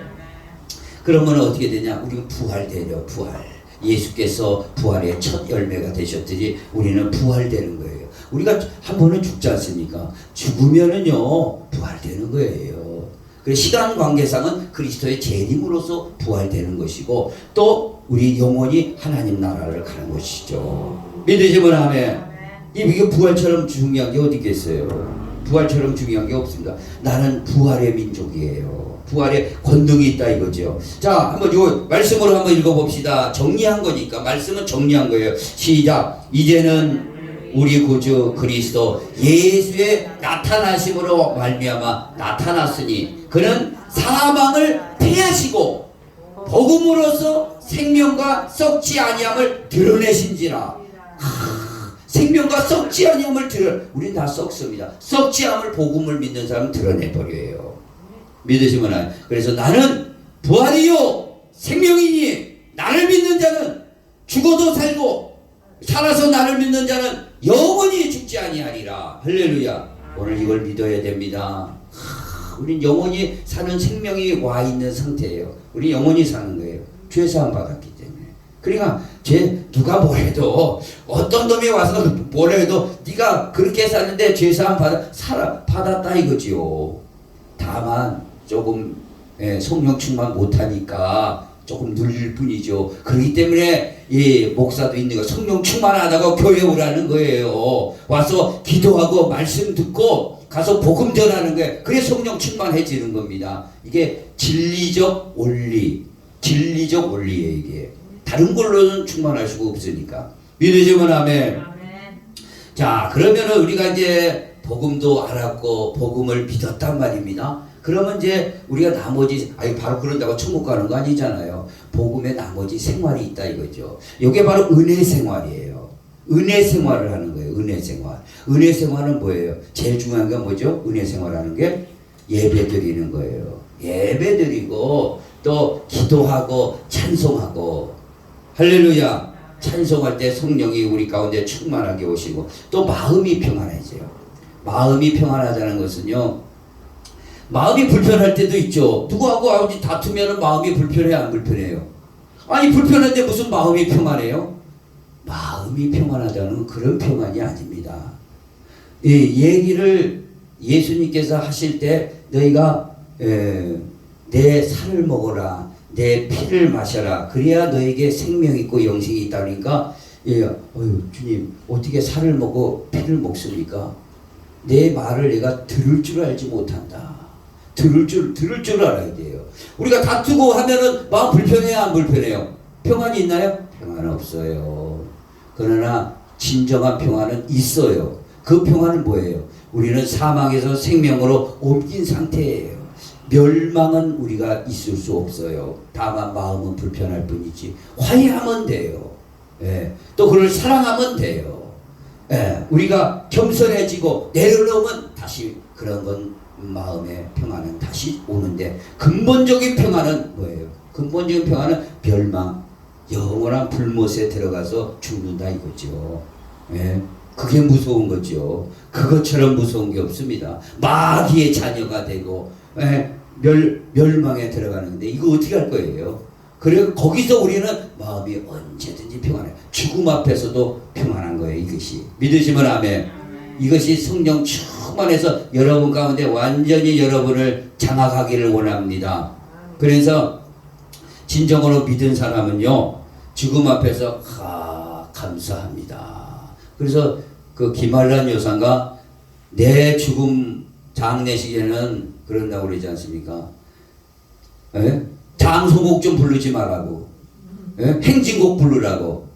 S1: 그러면 어떻게 되냐? 우리가 부활되려 부활. 예수께서 부활의 첫 열매가 되셨듯이 우리는 부활되는 거예요. 우리가 한 번은 죽지 않습니까? 죽으면은요 부활되는 거예요. 그래서 시간 관계상은 그리스도의 재림으로서 부활되는 것이고 또 우리 영혼이 하나님 나라를 가는 것이죠. 믿으시면 아멘. 이게 부활처럼 중요한 게 어디 있겠어요? 부활처럼 중요한 게 없습니다. 나는 부활의 민족이에요. 부활의 권능이 있다 이거죠. 자, 한번 요 말씀으로 한번 읽어봅시다. 정리한 거니까 말씀은 정리한 거예요. 시작. 이제는 우리 구주 그리스도 예수의 나타나심으로 말미암아 나타났으니 그는 사망을 패하시고 복음으로써 생명과 썩지 아니함을 드러내신지라. 생명과 썩지 아니함을 우리는 다 썩습니다. 썩지 않을 복음을 믿는 사람은 드러내버려요. 믿으시면 안. 그래서 나는 부활이요 생명이니 나를 믿는 자는 죽어도 살고 살아서 나를 믿는 자는 영원히 죽지 아니하리라. 할렐루야. 오늘 이걸 믿어야 됩니다. 우린 영원히 사는 생명이 와 있는 상태예요. 우리 영원히 사는 거예요. 죄 사함 받았기 때문에. 그러니까 누가 뭐래도 어떤 놈이 와서 뭐래도 네가 그렇게 사는데 죄 사함 받았다 이거지요. 다만 조금 성령 충만 못하니까 조금 눌릴 뿐이죠. 그렇기 때문에 이 목사도 있는 거 성령 충만하다고 교회 오라는 거예요. 와서 기도하고 말씀 듣고 가서 복음 전하는 거예요. 그래 성령 충만해지는 겁니다. 이게 진리적 원리예요. 이게 다른 걸로는 충만할 수가 없으니까. 믿으시면 아멘. 자, 그러면은 우리가 이제 복음도 알았고 복음을 믿었단 말입니다. 그러면 이제 우리가 나머지 바로 그런다고 천국 가는 거 아니잖아요. 복음의 나머지 생활이 있다 이거죠. 이게 바로 은혜 생활이에요. 은혜 생활을 하는 거예요. 은혜 생활. 은혜 생활은 뭐예요? 제일 중요한 게 뭐죠? 은혜 생활하는 게 예배 드리는 거예요. 예배 드리고 또 기도하고 찬송하고 할렐루야. 찬송할 때 성령이 우리 가운데 충만하게 오시고 또 마음이 평안해져요. 마음이 평안하다는 것은요. 마음이 불편할 때도 있죠. 누구하고 아버지 다투면 마음이 불편해요? 안 불편해요? 아니 불편한데 무슨 마음이 평안해요? 마음이 평안하다는 그런 평안이 아닙니다. 이 얘기를 예수님께서 하실 때 너희가 내 살을 먹어라 내 피를 마셔라 그래야 너에게 생명이 있고 영생이 있다 그러니까 주님 어떻게 살을 먹어 피를 먹습니까? 내 말을 내가 들을 줄 알지 못한다. 들을 줄 알아야 돼요. 우리가 다투고 하면은 마음 불편해요? 안 불편해요? 평안이 있나요? 평안은 없어요. 그러나 진정한 평안은 있어요. 그 평안은 뭐예요? 우리는 사망에서 생명으로 옮긴 상태예요. 멸망은 우리가 있을 수 없어요. 다만 마음은 불편할 뿐이지 화해하면 돼요. 또 그를 사랑하면 돼요. 우리가 겸손해지고 내려놓으면 다시 그런 건 마음의 평안은 다시 오는데 근본적인 평안은 뭐예요? 근본적인 평안은 멸망, 영원한 불못에 들어가서 죽는다 이거죠. 그게 무서운 거죠. 그것처럼 무서운 게 없습니다. 마귀의 자녀가 되고 멸망에 들어가는데 이거 어떻게 할 거예요? 그래 거기서 우리는 마음이 언제든지 평안해요. 죽음 앞에서도 평안한 거예요. 이것이 믿으시면 아멘. 이것이 성령 충만해서 여러분 가운데 완전히 여러분을 장악하기를 원합니다. 그래서 진정으로 믿은 사람은요 죽음 앞에서 감사합니다. 그래서 그 김한란 여사가 내 죽음 장례식에는 그런다고 그러지 않습니까? 장소곡 좀 부르지 말라고. 행진곡 부르라고.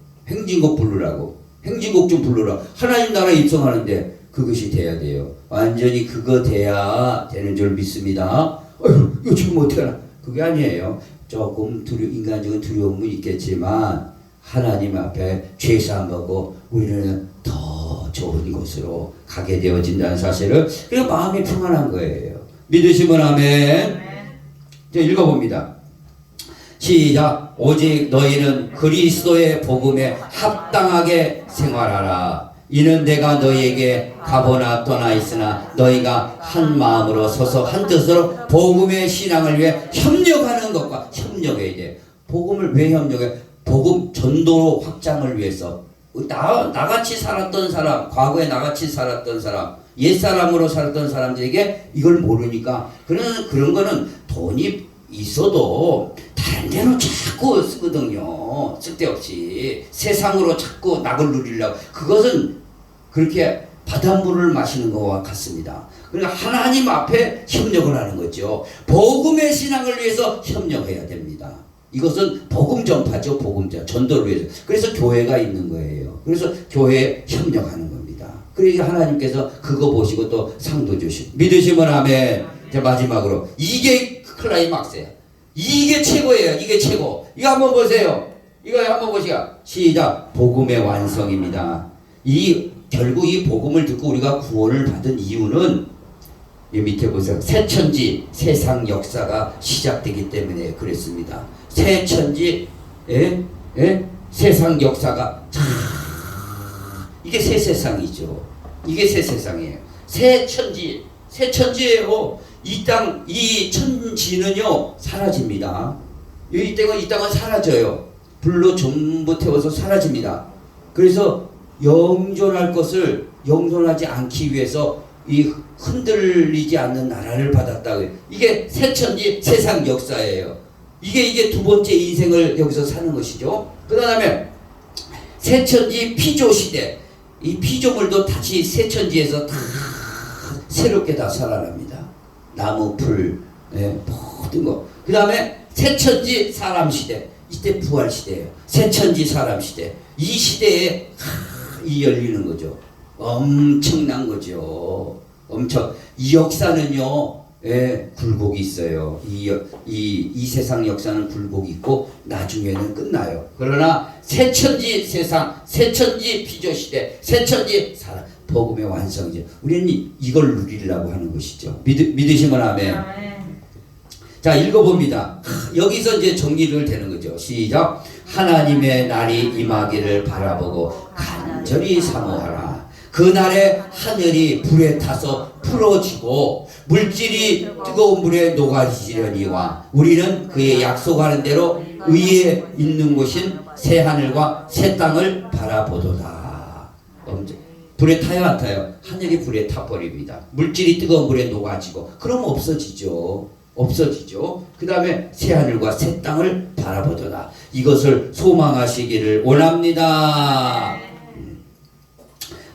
S1: 행진곡 좀 부르라. 하나님 나라에 입성하는데 그것이 돼야 돼요. 완전히 그거 돼야 되는 줄 믿습니다. 이거 지금 어떻게 하나? 그게 아니에요. 조금 인간적인 두려움은 있겠지만 하나님 앞에 죄사함 받고 우리는 더 좋은 곳으로 가게 되어진다는 사실을 그냥 마음이 평안한 거예요. 믿으시면 아멘. 자, 읽어봅니다. 시작. 오직 너희는 그리스도의 복음에 합당하게 생활하라. 이는 내가 너희에게 가보나 떠나 있으나 너희가 한 마음으로 서서 한 뜻으로 복음의 신앙을 위해 협력하는 것과 협력해야 돼. 복음을 왜 협력해? 복음 전도 확장을 위해서. 나같이 살았던 사람, 과거에 나같이 살았던 사람, 옛사람으로 살았던 사람들에게 이걸 모르니까 그런 거는 돈이 있어도 다른 데로 자꾸 쓰거든요. 쓸데없이 세상으로 자꾸 낙을 누리려고. 그것은 그렇게 바닷물을 마시는 것과 같습니다. 그러니까 하나님 앞에 협력을 하는 거죠. 복음의 신앙을 위해서 협력해야 됩니다. 이것은 복음 전파죠. 복음 전도를 위해서. 그래서 교회가 있는 거예요. 그래서 교회에 협력하는 겁니다. 그러니까 하나님께서 그거 보시고 또 상도 주시고. 믿으시면 아멘. 자, 마지막으로 이게 클라이막스예요. 이게 최고예요. 이게 최고. 이거 한번 보세요. 이거 한번 보시죠. 시작. 복음의 완성입니다. 결국 이 복음을 듣고 우리가 구원을 받은 이유는 이 밑에 보세요. 새천지 세상 역사가 시작되기 때문에 그랬습니다. 새천지 세상 역사가 이게 새 세상이죠. 이게 새 세상이에요. 새천지예요. 이 천지는요 사라집니다. 이 땅은 사라져요. 불로 전부 태워서 사라집니다. 그래서 영존할 것을 영존하지 않기 위해서 이 흔들리지 않는 나라를 받았다고요. 이게 새천지 세상 역사예요. 이게 두 번째 인생을 여기서 사는 것이죠. 그 다음에 새천지 피조 시대. 이 피조물도 다시 새천지에서 다 새롭게 다 살아납니다. 나무, 풀, 모든 거. 그 다음에 새천지 사람 시대. 이때 부활 시대예요. 새천지 사람 시대. 이 시대에 이 열리는 거죠. 엄청난 거죠. 이 역사는요, 굴곡이 있어요. 이 세상 역사는 굴곡이 있고 나중에는 끝나요. 그러나 새천지 세상, 새천지 피조 시대, 새천지 사람, 복음의 완성이죠. 우리는 이걸 누리려고 하는 것이죠. 믿으시면 아멘. 자, 읽어봅니다. 여기서 이제 정리를 되는 거죠. 시작. 하나님의 날이 임하기를 바라보고 간절히 사모하라. 그날에 하늘이 불에 타서 풀어지고 물질이 뜨거운 물에 녹아지려니와 우리는 그의 약속하는 대로 위에 있는 곳인 새 하늘과 새 땅을 바라보도다. 불에 타요 안 타요? 하늘이 불에 타버립니다. 물질이 뜨거운 물에 녹아지고 그럼 없어지죠. 그 다음에 새 하늘과 새 땅을 바라보도다. 이것을 소망하시기를 원합니다.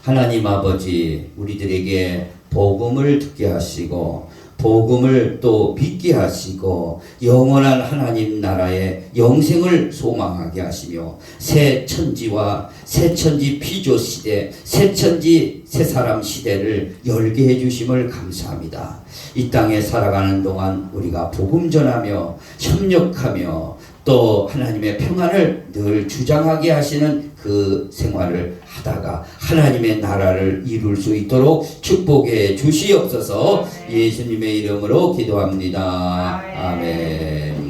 S1: 하나님 아버지, 우리들에게 복음을 듣게 하시고 복음을 또 믿게 하시고 영원한 하나님 나라의 영생을 소망하게 하시며 새 천지와 새 천지 피조 시대, 새 천지 새 사람 시대를 열게 해주심을 감사합니다. 이 땅에 살아가는 동안 우리가 복음 전하며 협력하며 또 하나님의 평안을 늘 주장하게 하시는 그 생활을 하다가 하나님의 나라를 이룰 수 있도록 축복해 주시옵소서. 예수님의 이름으로 기도합니다. 아멘.